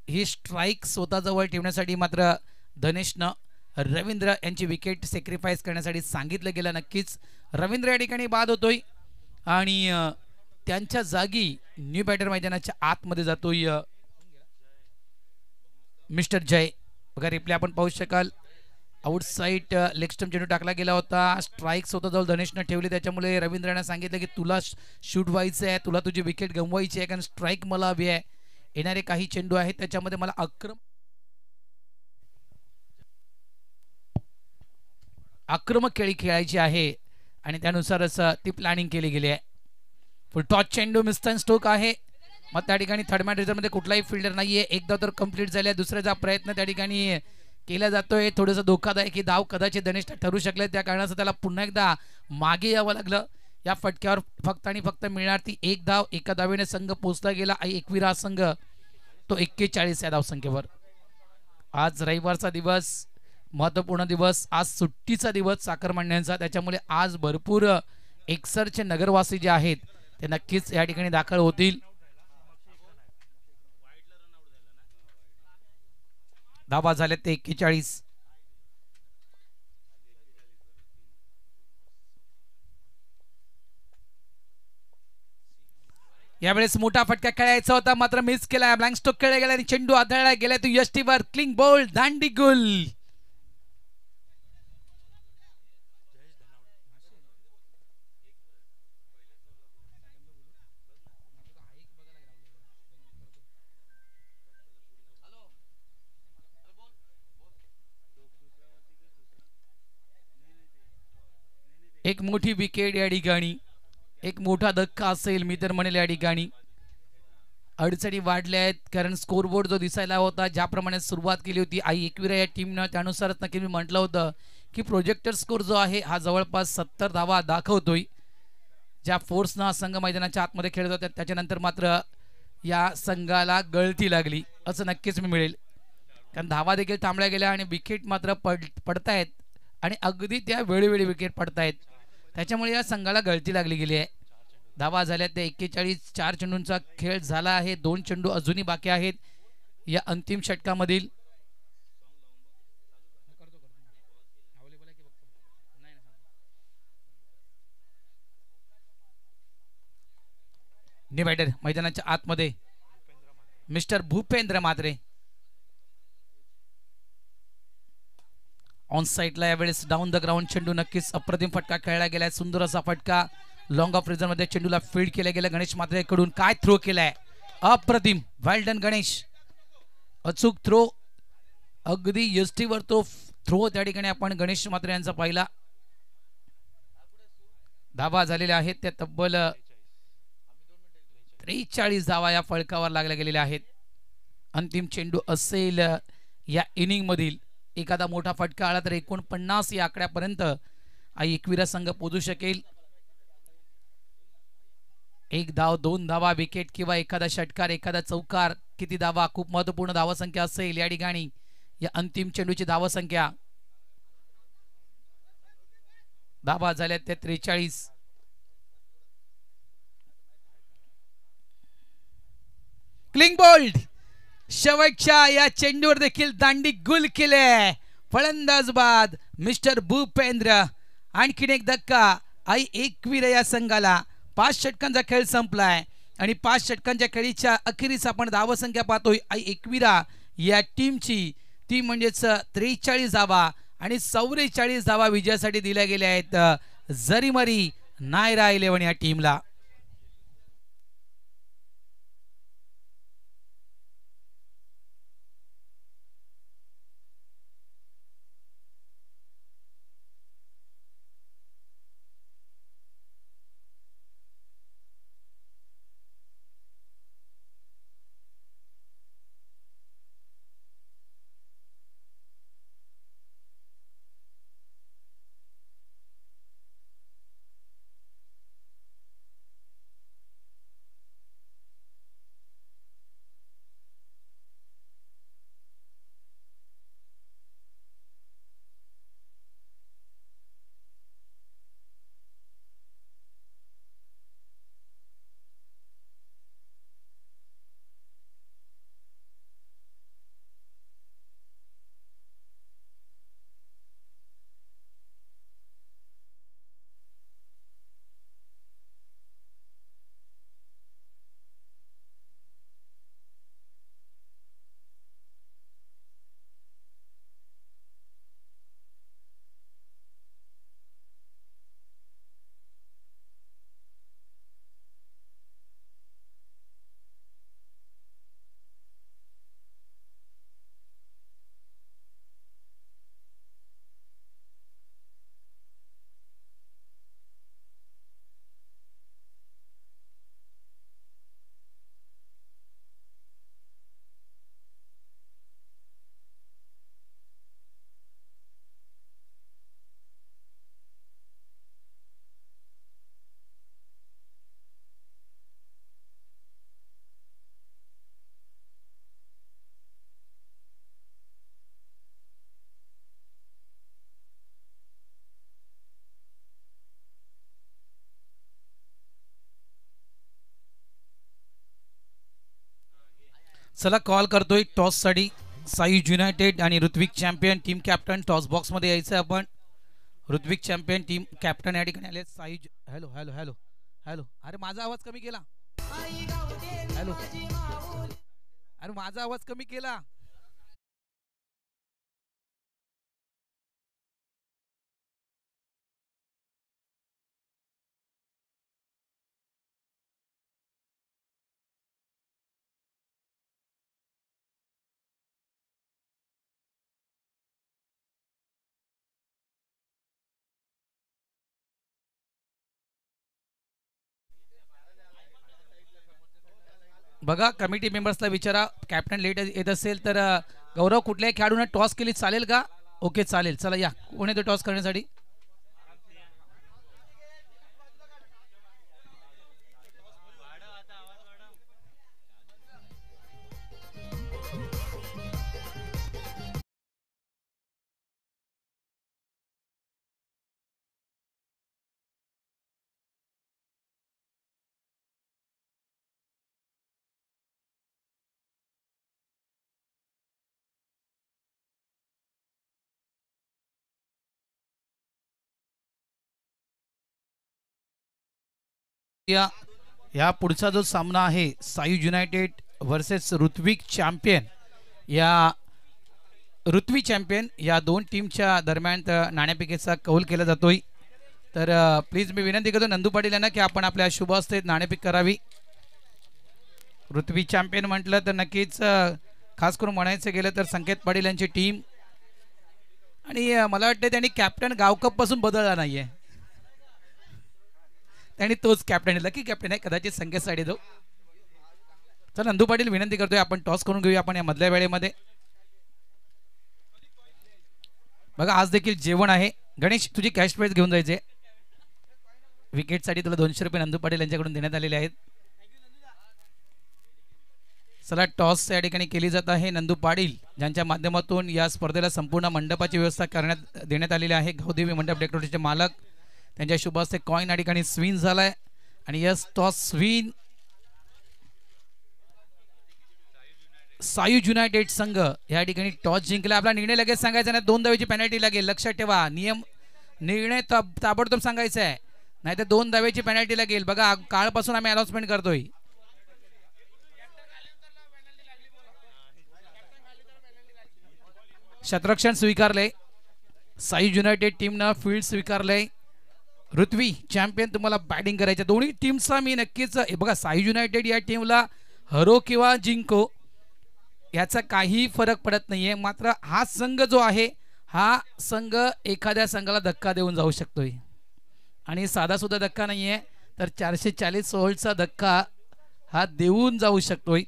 ही स्ट्राईक स्वतःजवळ ठेवण्यासाठी मात्र धनेशनं रवींद्र यांची विकेट सॅक्रिफाईस करण्यासाठी सांगितलं गेलं. नक्कीच रवींद्र या ठिकाणी बाद होतोय आणि त्यांच्या जागी न्यू बॅटर मैदानाच्या आतमध्ये जातोय मिस्टर जय. बघा रिप्ले आपण पाहू शकाल, आउटसाइड लेग स्टंप चेंडू टाकला गेला होता, स्ट्राईक स्वतःजवळ धनेशनं ठेवली, त्याच्यामुळे रवींद्राने सांगितलं की तुला शूट व्हायचं आहे, तुला तुझी विकेट गमवायची आहे, कारण स्ट्राईक मला हवी आहे. येणारे काही चेंडू आहेत त्याच्यामध्ये मला आक्रमक खेळी खेळायची आहे आणि त्यानुसारच ती प्लॅनिंग केली गेली आहे. फुल टॉच चेंडू मिस्टन स्टोक आहे, मग त्या ठिकाणी थर्ड मॅन रिझर्व्ह मध्ये कुठलाही फिल्डर नाहीये. एक धाव तर कंप्लीट झाल्या, दुसऱ्याचा प्रयत्न त्या ठिकाणी केला जातोय. थोडंसं धोकादायक ही धाव कदाचित धनेश ठरू शकले, त्या कारणाचं त्याला पुन्हा एकदा मागे यावं लागलं. या फटक्यावर फक्त आणि फक्त मिळणार ती एक धाव. एका धावेने संघ पोहोचला गेला आणि एकविरा संघ तो 41 या धावसंख्येवर. आज रविवारचा दिवस, महत्वपूर्ण दिवस, आज सुट्टीचा दिवस चाकरमान्यांचा, त्याच्यामुळे आज भरपूर एकसरचे नगरवासी जे आहेत ते नक्कीच या ठिकाणी दाखल होतील. धावा झाले ते 41. यावेळेस मोठा फटका खेळायचा होता, मात्र मिस केला. ब्लँक स्ट्रोक खेळला गेला आणि चेंडू आदळला गेला तो यष्टीवर. क्लिंग बॉल, दांडी गुल. एक मोठी विकेट या ठिकाणी, एक मोठा धक्का असेल मी तर म्हणेल. या ठिकाणी अडचणी वाढल्या आहेत, कारण स्कोरबोर्ड जो दिसायला होता, ज्याप्रमाणे सुरुवात केली होती आई एकविरा या टीमनं, त्यानुसारच नक्की मी म्हटलं होतं की प्रोजेक्टर स्कोर जो आहे हा जवळपास 70 धावा दाखवतोय. ज्या फोर्सनं संघ मैदानाच्या आतमध्ये खेळत होत्या, त्याच्यानंतर मात्र या संघाला गळती लागली असं नक्कीच मी मिळेल, कारण धावा देखील थांबल्या गेल्या आणि विकेट मात्र पडतायत आणि अगदी त्या वेळोवेळी विकेट पडतायत, त्याच्यामुळे या संघाला गळती लागली गेली आहे. धावा झाल्या त्या 41. 4 चेंडूंचा खेळ झाला आहे, 2 चेंडू अजूनही बाकी आहेत या अंतिम षटकामधील. न्यू बॅटर मैदानाच्या आतमध्ये मिस्टर भूपेंद्र म्हात्रे. ऑन साइडला यावेळेस डाऊन द ग्राउंड चेंडू, नक्कीच अप्रतिम फटका खेळला गेलाय, सुंदर असा फटका. लॉंग ऑफ रिझन मध्ये चेंडूला फील्ड केलं गेलं गणेश म्हात्रे कडून. काय थ्रो केलाय, अप्रतिम, वेल डन गणेश, अचूक थ्रो, अगदी यष्टीवर तो थ्रो त्या ठिकाणी आपण गणेश म्हात्रे यांचा पाहिला. धावा झालेल्या आहेत त्या तब्बल 43 धावा या फळकावर लागल्या गेलेल्या आहेत. अंतिम चेंडू असेल या इनिंग मधील. एखादा मोठा फटका आला तर 49 या आकड्यापर्यंत आई एकविरा संघ पोहोचू शकेल. 1 धाव, 2 धावा, विकेट किंवा एखादा षटकार, एखादा चौकार, किती धावा, खूप महत्वपूर्ण धावा संख्या असेल या ठिकाणी या अंतिम चेंडूची धावा संख्या. धावा झाल्या त्या 43. क्लिंग बोल्ड शेवटच्या या चेंडूवर देखील दांडी गुल केले. फलंदाज बाद मिस्टर भूपेंद्र. आणखीन एक धक्का आई एकविरा या संघाला. 5 षटकांचा खेळ संपलाय आणि 5 षटकांच्या खेळीच्या अखेरीस आपण धावसंख्या पाहतोय आई एकविरा या टीमची, ती म्हणजेच 43 धावा आणि 44 धावा विजयासाठी दिल्या गेल्या आहेत जरीमरी नायरा 11 या टीमला. चला कॉल करतोय टॉस साठी. सायुज युनायटेड आणि Rithvik champion team captain toss box मध्ये यायचं आपण. ऋत्विक चॅम्पियन टीम कॅप्टन या ठिकाणी आले. सायुज हॅलो हॅलो हॅलो हॅलो. अरे माझा आवाज कमी केला. हॅलो अरे माझा आवाज कमी केला. बघा कमिटी मेंबर्सला विचारा कॅप्टन लेट येत असेल तर गौरव कुठल्याही खेळाडूने टॉस केली चालेल का? ओके चालेल. चला या कोण येतो टॉस करण्यासाठी. या पुढचा जो सामना आहे सायुज युनायटेड वर्सेस ऋत्विक चॅम्पियन या दोन टीमच्या दरम्यान नाणेफेकीचा कौल केला जातोय. तर प्लीज मी विनंती करतो नंदू पाटील यांना की आपण आपल्या शुभ हस्ते नाणेफेक करावी. ऋत्विक चॅम्पियन म्हटलं तर नक्कीच खास करून म्हणायचं गेलं तर संकेत पाटील यांची टीम. आणि मला वाटतं त्यांनी कॅप्टन गावकप पासून बदलला नाहीये. त्यांनी तोच कॅप्टन लकी कॅप्टन आहे कदाचित संकेत साडे जाऊ. तर नंदू पाटील विनंती करतोय आपण टॉस करून घेऊया आपण या मधल्या वेळेमध्ये. बघा आज देखील जेवण आहे. गणेश तुझी कॅश प्राइज घेऊन जायचे. विकेटसाठी तुला 200 रुपये नंदू पाटील यांच्याकडून देण्यात आलेले आहेत. चला टॉस या ठिकाणी केली जात आहे. नंदू पाटील ज्यांच्या माध्यमातून या स्पर्धेला संपूर्ण मंडपाची व्यवस्था देण्यात आलेली आहे. गौदेवी मंडप डेकोरेशनचे मालक त्यांच्या शुभ हस्ते कॉइन या ठिकाणी स्विन झालाय. आणि यस टॉस स्विन सायुज युनायटेड संघ या ठिकाणी टॉस जिंकला. आपला निर्णय लगेच सांगायचा नाही. 2 धावेची पेनल्टी लागेल. लक्षात ठेवा निर्णय ताबडतोब सांगायचा आहे नाही तर 2 धावेची पेनल्टी लागेल. बघा कालपासून आम्ही अनाउन्समेंट करतोय. शतरक्षण स्वीकारले. साई युनायटेड टीमनं फील्ड स्वीकारलंय. ऋत्वी चॅम्पियन तुम्हाला बॅटिंग करायचं. दोन्ही टीमचा मी नक्कीच बघा, साई युनायटेड या टीमला हरो किंवा जिंको याचा काही फरक पडत नाहीये. मात्र हा संघ जो आहे हा संघ एखाद्या संघाला धक्का देऊन जाऊ शकतोय आणि साधा सुद्धा धक्का नाहीये, तर 440 ओव्हरचा धक्का हा देऊन जाऊ शकतोय.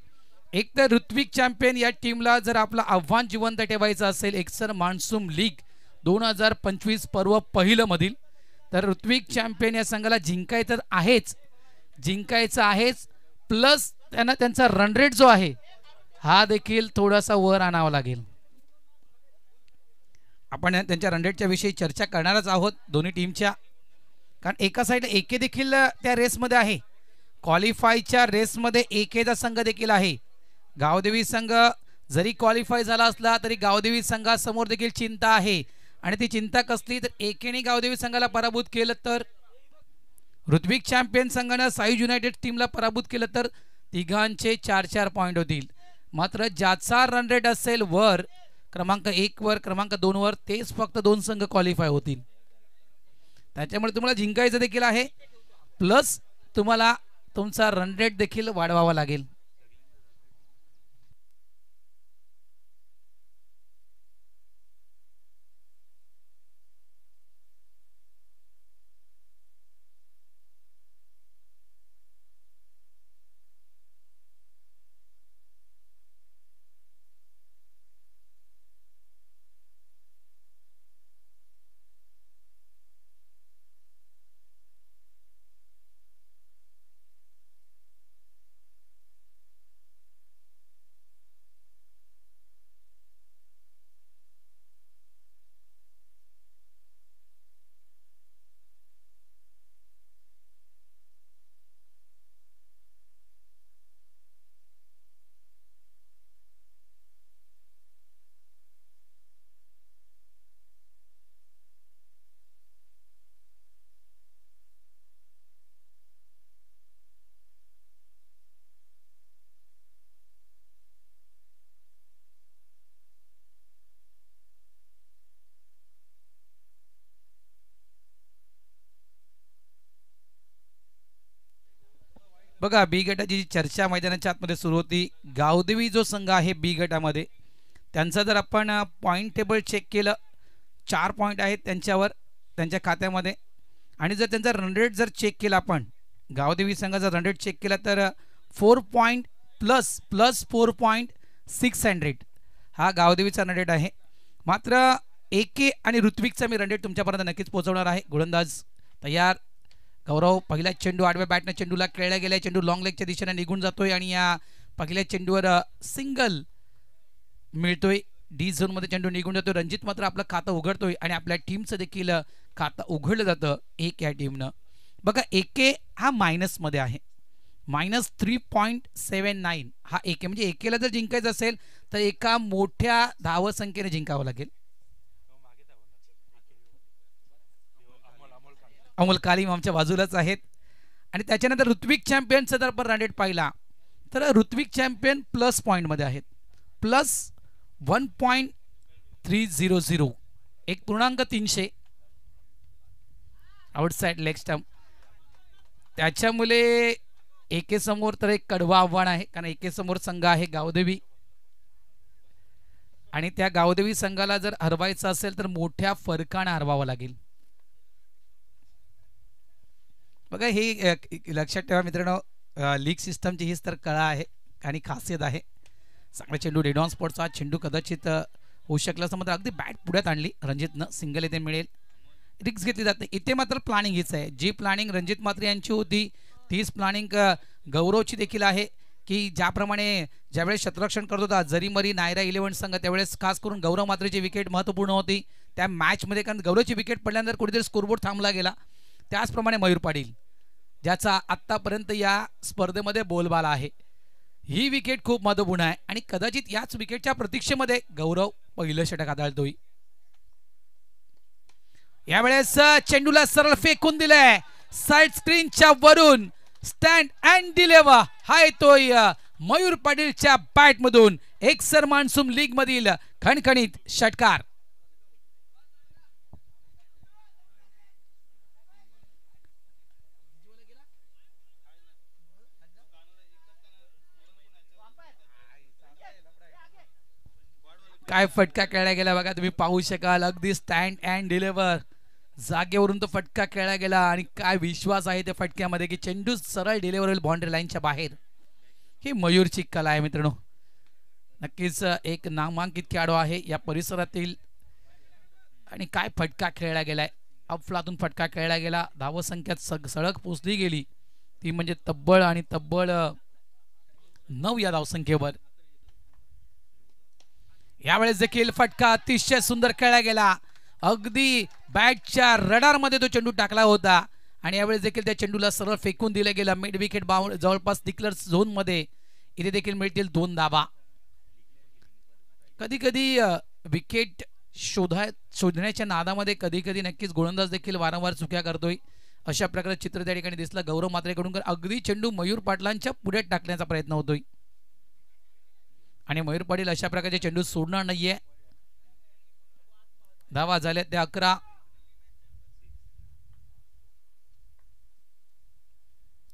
एक तर ऋत्विक चॅम्पियन या टीमला जर आपलं आव्हान जिवंत ठेवायचं असेल एक्सर मान्सून लीग 2025 पर्व पहिलं मधील, तर ऋत्विक चॅम्पियन या संघाला जिंकायचं आहेच प्लस त्यांना त्यांचा रन रेट जो आहे हा देखील थोडासा वर आणावा लागेल. आपण त्यांच्या रन रेटच्या विषयी चर्चा करणारच आहोत दोन्ही टीमच्या, कारण एका साईड एके देखील त्या रेसमध्ये आहे. क्वालिफायच्या रेसमध्ये एकेचा संघ देखील आहे. गावदेवी संघ जरी क्वालिफाय झाला असला तरी गावदेवी संघासमोर देखील चिंता आहे आणि ती चिंता कसली तर एकेने गावदेवी संघाला पराभूत केलं तर, ऋत्विक चॅम्पियन संघानं साई युनायटेड टीमला पराभूत केलं तर तिघांचे 4-4 पॉईंट होतील. मात्र ज्याचा रन रेट असेल वर क्रमांक 1 वर क्रमांक 2 वर तेच फक्त 2 संघ क्वालिफाय होतील. त्याच्यामुळे तुम्हाला जिंकायचं देखील आहे प्लस तुम्हाला तुमचा रन रेट देखील वाढवावा लागेल. बघा बी गटाची जी चर्चा मैदानाच्या आतमध्ये सुरू होती, गावदेवी जो संघ आहे बी गटामध्ये त्यांचा जर आपण पॉईंट टेबल चेक केलं 4 पॉईंट आहेत त्यांच्यावर त्यांच्या खात्यामध्ये, आणि जर त्यांचा रन रेट जर चेक केला आपण गावदेवी संघाचा रन रेट चेक केला तर 4 पॉईंट प्लस 4.600 हा गावदेवीचा रन रेट आहे. मात्र एके आणि ऋत्विकचा मी रन रेट तुमच्यापर्यंत नक्कीच पोहोचवणार आहे. गोलंदाज तयार. गौरव पहिला चेंडू आडव्या बॅटने चेंडूला खेळला गेला, चेंडू लॉंग लेगच्या दिशेने निघून जातोय आणि या पहिल्या चेंडूवर सिंगल मिळतोय. डी झोनमध्ये चेंडू निघून जातोय. रणजित मात्र आपलं खातं उघडतोय आणि आपल्या टीमचं देखील खातं उघडलं जातं एक या टीमनं. बघा एके हा मायनसमध्ये आहे, -3.79 हा एके, म्हणजे एकेला जर जिंकायचं असेल तर एका मोठ्या धावसंख्येने जिंकावं लागेल. अमोल कालीम आमच्या बाजूलाच आहेत. आणि त्याच्यानंतर ऋत्विक चॅम्पियनचा जर आपण रन रेट पाहिला तर ऋत्विक चॅम्पियन प्लस पॉईंटमध्ये आहेत, +1.300 1.300 आउटसाइड लेग स्टंप. त्याच्यामुळे एके समोर तर एक कडवा आव्हान आहे, कारण एके समोर संघ आहे गावदेवी आणि त्या गावदेवी संघाला जर हरवायचं असेल तर मोठ्या फरकाने हरवावं लागेल. बघा हे लक्षात ठेवा मित्रांनो, लीग सिस्टमची हीच तर कळा आहे आणि खासियत आहे. चांगला चेंडू रेड ऑन स्पॉटचा चेंडू कदाचित होऊ शकला असं मात्र अगदी बॅट पुढ्यात आणली रणजितनं, सिंगल इथे मिळेल, रिक्स घेतली जाते. इथे मात्र प्लॅनिंग हीच आहे, जी प्लॅनिंग रणजित मात्र यांची होती तीच प्लॅनिंग गौरवची देखील आहे, की ज्याप्रमाणे ज्यावेळेस क्षेत्ररक्षण करत होता जरीमरी नायरा 11 संघ त्यावेळेस खास करून गौरव मात्रेची विकेट महत्त्वपूर्ण होती त्या मॅचमध्ये, कारण गौरवची विकेट पडल्यानंतर कुठेतरी स्कोरबोर्ड थांबला गेला. त्याचप्रमाणे मयूर पाटील ज्याचा आत्तापर्यंत या स्पर्धेमध्ये बोलबाला आहे, ही विकेट खूप महत्त्वपूर्ण आहे आणि कदाचित याच विकेटच्या प्रतीक्षेमध्ये गौरव पहिलं षटक हाताळतोय. यावेळेस चेंडूला सरळ फेकून दिलंय साइड स्क्रीनच्या वरून, स्टँड अँड डिलेव्हर हा येतोय मयूर पाटीलच्या बॅट मधून. एक्सर मान्सून लीग मधील खणखणीत षटकार. काय फटका खेळला गेला बघा, तुम्ही पाहू शकाल. अगदी स्टँड अँड डिलिव्हर जागेवरून तो फटका खेळला गेला आणि काय विश्वास आहे त्या फटक्यामध्ये की चेंडू सरळ डिलिव्हर होईल बाउंड्री लाईनच्या बाहेर. ही मयूरची कला आहे मित्रांनो. नक्कीच एक नामांकित खेळाडू आहे या परिसरातील. आणि काय फटका खेळला गेलाय, अफलातून फटका खेळला गेला. धावसंख्यात सळग पोचली गेली ती म्हणजे तब्बल 9 या धावसंख्येवर. यावेळेस देखील फटका अतिशय सुंदर खेळला गेला. अगदी बॅटच्या रडार मध्ये तो चेंडू टाकला होता आणि यावेळेस देखील त्या चेंडूला सरळ फेकून दिलं गेलं मिड विकेट जवळपास डिक्लर्स झोन मध्ये. इथे देखील मिळतील 2 धावा. कधी कधी विकेट शोधण्याच्या नादामध्ये कधी कधी नक्कीच गोलंदाज देखील वारंवार चुक्या करतोय. अशा प्रकारे चित्र त्या ठिकाणी दिसलं गौरव म्हात्रेकडून. अगदी चेंडू मयूर पाटलांच्या पुढे टाकण्याचा प्रयत्न होतोय आणि मयूर पाटील अशा प्रकारचे चेंडू सोडणार नाहीये. धावा झाल्या त्या 11.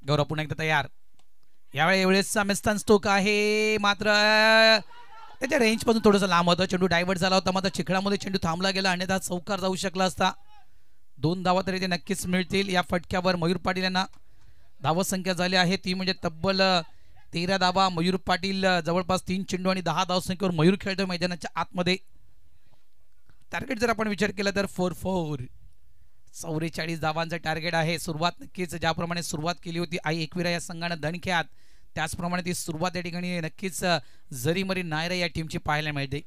गौरव पुन्हा एकदा तयार. यावेळेस मिस्टन स्टोक आहे मात्र त्याच्या रेंज पासून थोडंसं लांब होतं. चेंडू डायव्हर्ट झाला होता मात्र चिखलामध्ये चेंडू थांबला गेला अन्यथा चौकार जाऊ शकला असता. 2 धावा तरी ते नक्कीच मिळतील. या फटक्यावर मयूर पाटील यांना धावसंख्या झाली आहे ती म्हणजे तब्बल 13 धावा. मयूर पाटील जवळपास 3 चेंडू आणि 10 धावसंख्येवर मयूर खेळतोय मैदानाच्या आतमध्ये. टार्गेट जर आपण विचार केला तर 4-4 44 धावांचं टार्गेट आहे. सुरुवात नक्कीच ज्याप्रमाणे सुरुवात केली होती आई एकविरा या संघानं दणक्यात त्याचप्रमाणे ती सुरुवात या ठिकाणी नक्कीच जरीमरी नायरा या टीमची पाहायला मिळते.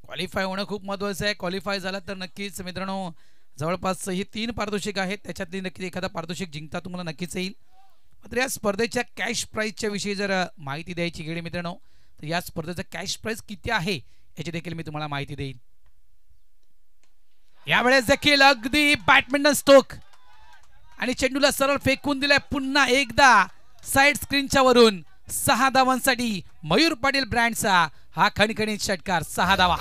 क्वालिफाय होणं खूप महत्त्वाचं आहे. क्वालिफाय झालं तर नक्कीच मित्रांनो जवळपास ही 3 पारितोषिक आहेत त्याच्यातली नक्कीच एखादा पारितोषिक जिंकता तुम्हाला नक्कीच येईल. मात्र या स्पर्धेच्या कॅश प्राईजच्या विषयी जर माहिती द्यायची गेली मित्रांनो तर या स्पर्धेचा कॅश प्राईज किती आहे याची देखील मी तुम्हाला माहिती देईन. यावेळेस देखील अगदी बॅडमिंटन स्ट्रोक आणि चेंडूला सरळ फेकून दिलाय पुन्हा एकदा साइड स्क्रीनच्या वरून. 6 धावांसाठी मयूर पाटील ब्रँडचा हा खणखणीत षटकार. 6 धावा.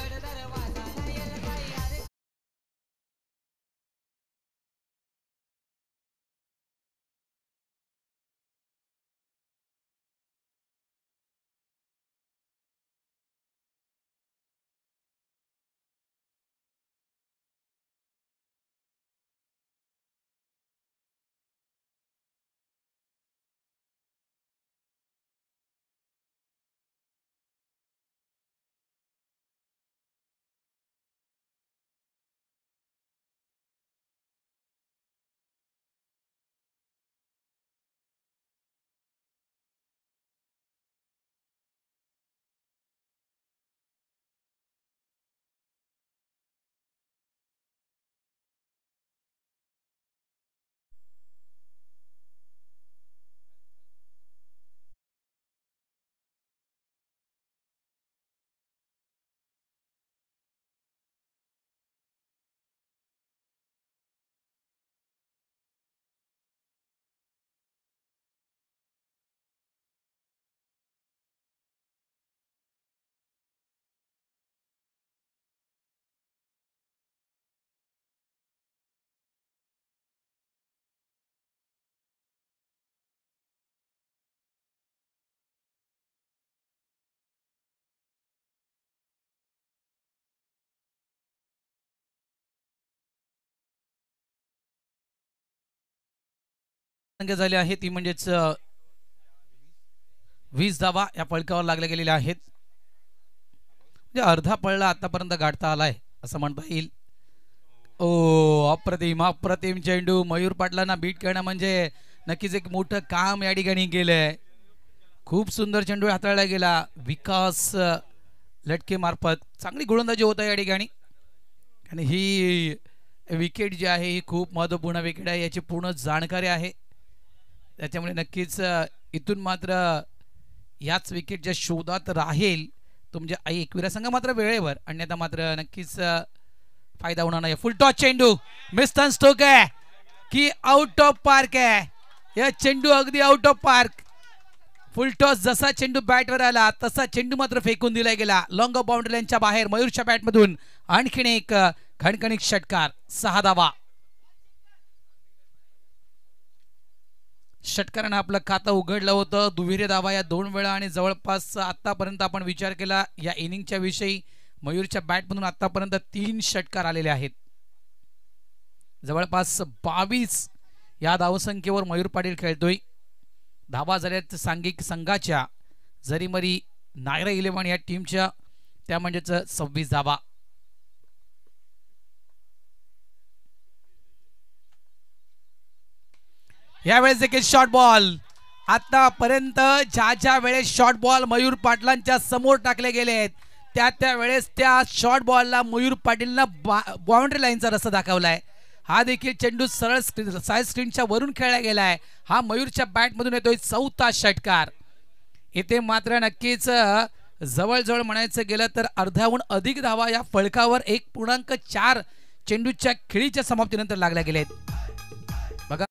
संख्या झाली आहे ती म्हणजेच 20 धावा या फलकावर लागल्या गेलेल्या आहेत. म्हणजे अर्धा पळला आतापर्यंत गाठता आलाय असं म्हणता येईल. ओ अप्रतिम अप्रतिम चेंडू. मयूर पाटलांना बीट करणं म्हणजे नक्कीच एक मोठं काम या ठिकाणी केलंय. खूप सुंदर चेंडू हाताळला गेला विकास लटके मार्फत. चांगली गोलंदाजी होत आहे या ठिकाणी आणि ही विकेट जी आहे ही खूप महत्त्वपूर्ण विकेट आहे याची पूर्ण जाणकारी आहे. त्याच्यामुळे नक्कीच इथून मात्र याच विकेटच्या शोधात राहील तो म्हणजे आई एकविरा संघ मात्र वेळेवर अन्यथा मात्र नक्कीच फायदा होणार नाही. फुल टॉस चेंडू मिस्टन स्टोक आहे की आउट ऑफ पार्क आहे. या चेंडू अगदी out of park. Full toss जसा चेंडू बॅटवर आला तसा चेंडू मात्र फेकून दिला गेला लॉंग ऑफ बाउंड्री लाईनच्या बाहेर. मयूरच्या बॅटमधून आणखीन एक खणखणीत षटकार. 6 धावा. षटकारानं आपलं खातं उघडलं होतं. दुहेरी धावा या 2 वेळा आणि जवळपास आतापर्यंत आपण विचार केला या इनिंगच्या विषयी मयूरच्या बॅटमधून आतापर्यंत 3 षटकार आलेले आहेत. जवळपास 22 या धावसंख्येवर मयूर पाटील खेळतोय. धावा झाल्यात सांघिक संघाच्या जरीमरी नायरा 11 या टीमच्या, त्या म्हणजेच 26 धावा. यावेळेस देखील शॉर्ट बॉल. आतापर्यंत ज्या वेळेस शॉर्ट बॉल मयूर पाटलांच्या समोर टाकले गेले आहेत त्या वेळेस त्या शॉर्ट बॉलला मयूर पाटीलनं बाउंड्री लाईनचा रस्ता दाखवलाय. हा देखील चेंडू सरळ साईड स्क्रीनच्या वरून खेळला गेलाय. हा मयूरच्या बॅटमधून येतोय 4था षटकार. इथे मात्र नक्कीच जवळजवळ म्हणायचं गेलं तर अर्ध्याहून अधिक धावा या फलकावर 1.4 चेंडूच्या खेळीच्या समाप्तीनंतर लागल्या गेलेत. बघा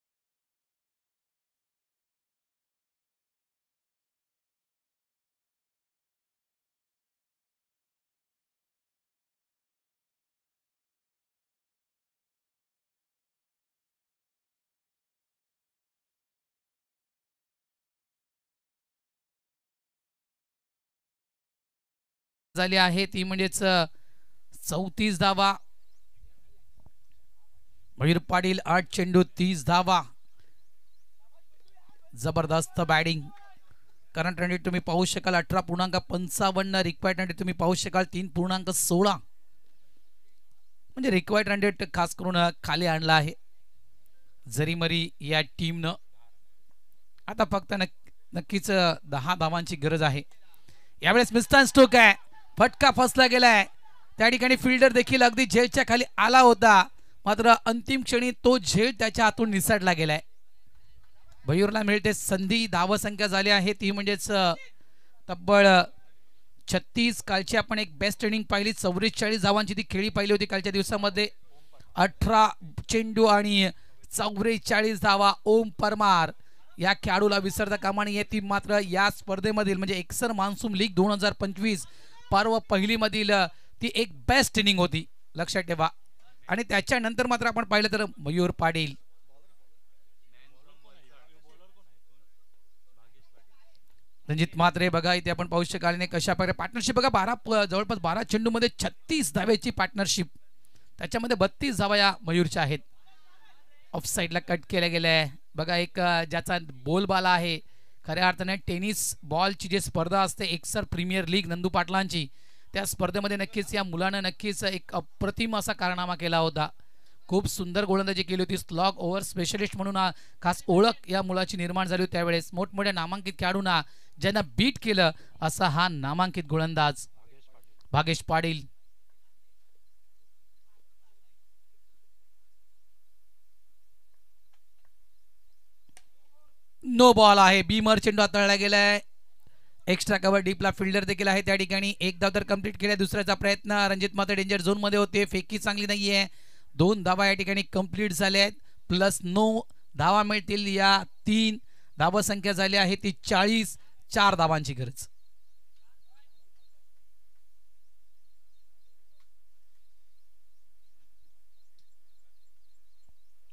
झाली आहे ती म्हणजेच 34 धावा. मयूर पाटील 8 चेंडू 30 धावा. जबरदस्त बॅटिंग. करंट रन रेट तुम्ही पाहू शकाल 18.55. रिक्वायर्ड रन रेट तुम्ही पाहू शकाल 3.16. म्हणजे रिक्वायर्ड रन रेट खास करून खाली आणला आहे जरीमरी या टीमनं. आता फक्त नक्कीच 10 धावांची गरज आहे. यावेळेस मिस्टर स्टोक आहे, फटका फसला गेलाय. त्या ठिकाणी फिल्डर देखील अगदी झेलच्या खाली आला होता, मात्र अंतिम क्षणी तो झेल त्याच्या हातून निसटला गेलाय. मयूरला मिळते संधी. धावसंख्या झाली आहे ती म्हणजेच तब्बल 36. कालची आपण एक बेस्ट इनिंग पाहिली, 44 धावांची ती खेळी पाहिली होती कालच्या दिवसामध्ये. 18 चेंडू आणि 44 धावा. ओम परमार या खेळाडूला विसरता कामा नये. ती मात्र या स्पर्धेमधील म्हणजे एक्सर मान्सून लीग 2025 पर्व पहिली मधील ती एक बेस्ट इनिंग होती, लक्षात ठेवा. आणि त्याच्यानंतर मात्र आपण पाहिलं तर मयूर पाटील, रणजित म्हात्रे बघा इथे आपण पाहू शकाल कशा प्रकारे पार्टनरशिप बघा. जवळपास 12 चेंडू मध्ये 36 धावेची पार्टनरशिप, त्याच्यामध्ये 32 धावा या मयूरच्या आहेत. ऑफ साइडला कट केल्या गेल्या बघा. एक ज्याचा बोलबाला आहे खऱ्या अर्थाने टेनिस बॉलची जी स्पर्धा असते एक्सर प्रीमियर लीग नंदू पाटलांची, त्या स्पर्धेमध्ये नक्कीच या मुलानं नक्कीच एक अप्रतिम असा कारनामा केला होता. खूप सुंदर गोलंदाजी केली होती. स्लॉग ओव्हर स्पेशलिस्ट म्हणून खास ओळख या मुलाची निर्माण झाली होती त्यावेळेस. मोठमोठ्या नामांकित खेळाडूंना ज्यांना बीट केलं असा हा नामांकित गोलंदाज भागेश पाटील. नो बॉल आहे. बीमर चेंडू हाताळला गेलाय. एक्स्ट्रा कव्हर डीपला फिल्डर देखील आहे त्या ठिकाणी. एक धाव तर कंप्लीट केलाय. दुसऱ्याचा प्रयत्न. रणजित म्हात्रे डेंजर झोन मध्ये होते, फेकी चांगली नाहीये. 2 धावा या ठिकाणी कंप्लीट झाल्या आहेत. प्लस 9 धावा मिळतील. या 3 धावा संख्या झाली आहे ती 40. 4 धावांची गरज.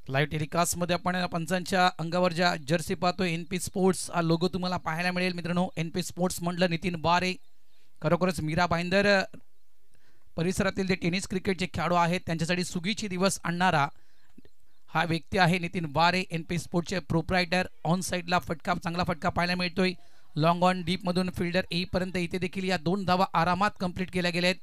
लाईव्ह टेलिकास्ट मध्ये आपण पंचांच्या अंगावर ज्या जर्सी पाहतोय एनपी स्पोर्ट्स हा लोगो तुम्हाला पाहायला मिळेल मित्रांनो. एनपी स्पोर्ट्स म्हटलं नितीन वारे, खरोखरच मीरा भाईंदर परिसरातील जे टेनिस क्रिकेटचे खेळाडू आहेत त्यांच्यासाठी सुगीचे दिवस आणणारा हा व्यक्ती आहे नितीन वारे, एनपी स्पोर्ट्सचे प्रोप्रायटर. ऑन साइडला फटका, चांगला फटका पाहायला मिळतोय. लॉंग ऑन डीप मधून फिल्डर येईपर्यंत इथे देखील या 2 धावा आरामात कंप्लीट केल्या गेल्या आहेत.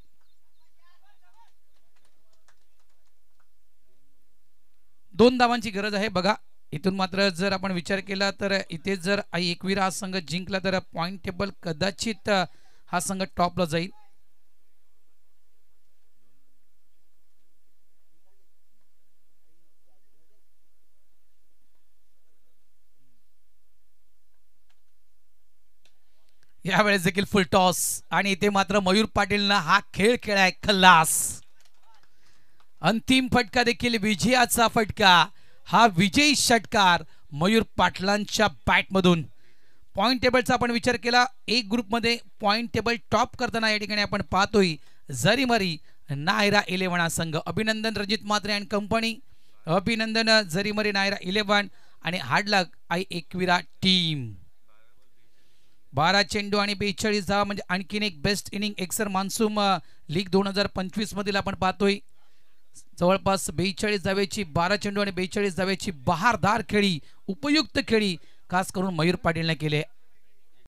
2 धावांची गरज आहे बघा. इथून मात्र जर आपण विचार केला तर इथे जर एकविरा हा संघ जिंकला तर पॉइंट टेबल कदाचित हा संघ टॉपला जाईल. यावेळेस देखील फुल टॉस आणि इथे मात्र मयूर पाटीलनं हा खेळ खेळाय खल्लास. अंतिम फटका देखील विजयाचा फटका. हा विजयी षटकार मयूर पाटलांच्या बॅटमधून. पॉइंट टेबलचा आपण विचार केला, एक ग्रुपमध्ये पॉइंट टेबल टॉप करताना या ठिकाणी आपण पाहतोय जरीमरी नायरा 11 संघ. अभिनंदन रणजित म्हात्रे अँड कंपनी, अभिनंदन जरीमरी नायरा 11 आणि हार्ड लक एकविरा टीम. 12 चेंडू आणि 42 धावा म्हणजे आणखीन एक बेस्ट इनिंग एक्सर मान्सून लीग 2025 मधील आपण पाहतोय. जवळपास 42 धावेची 12 चेंडू आणि 42 धावेची बहारदार खेळी, उपयुक्त खेळी खास करून मयूर पाटीलने केले.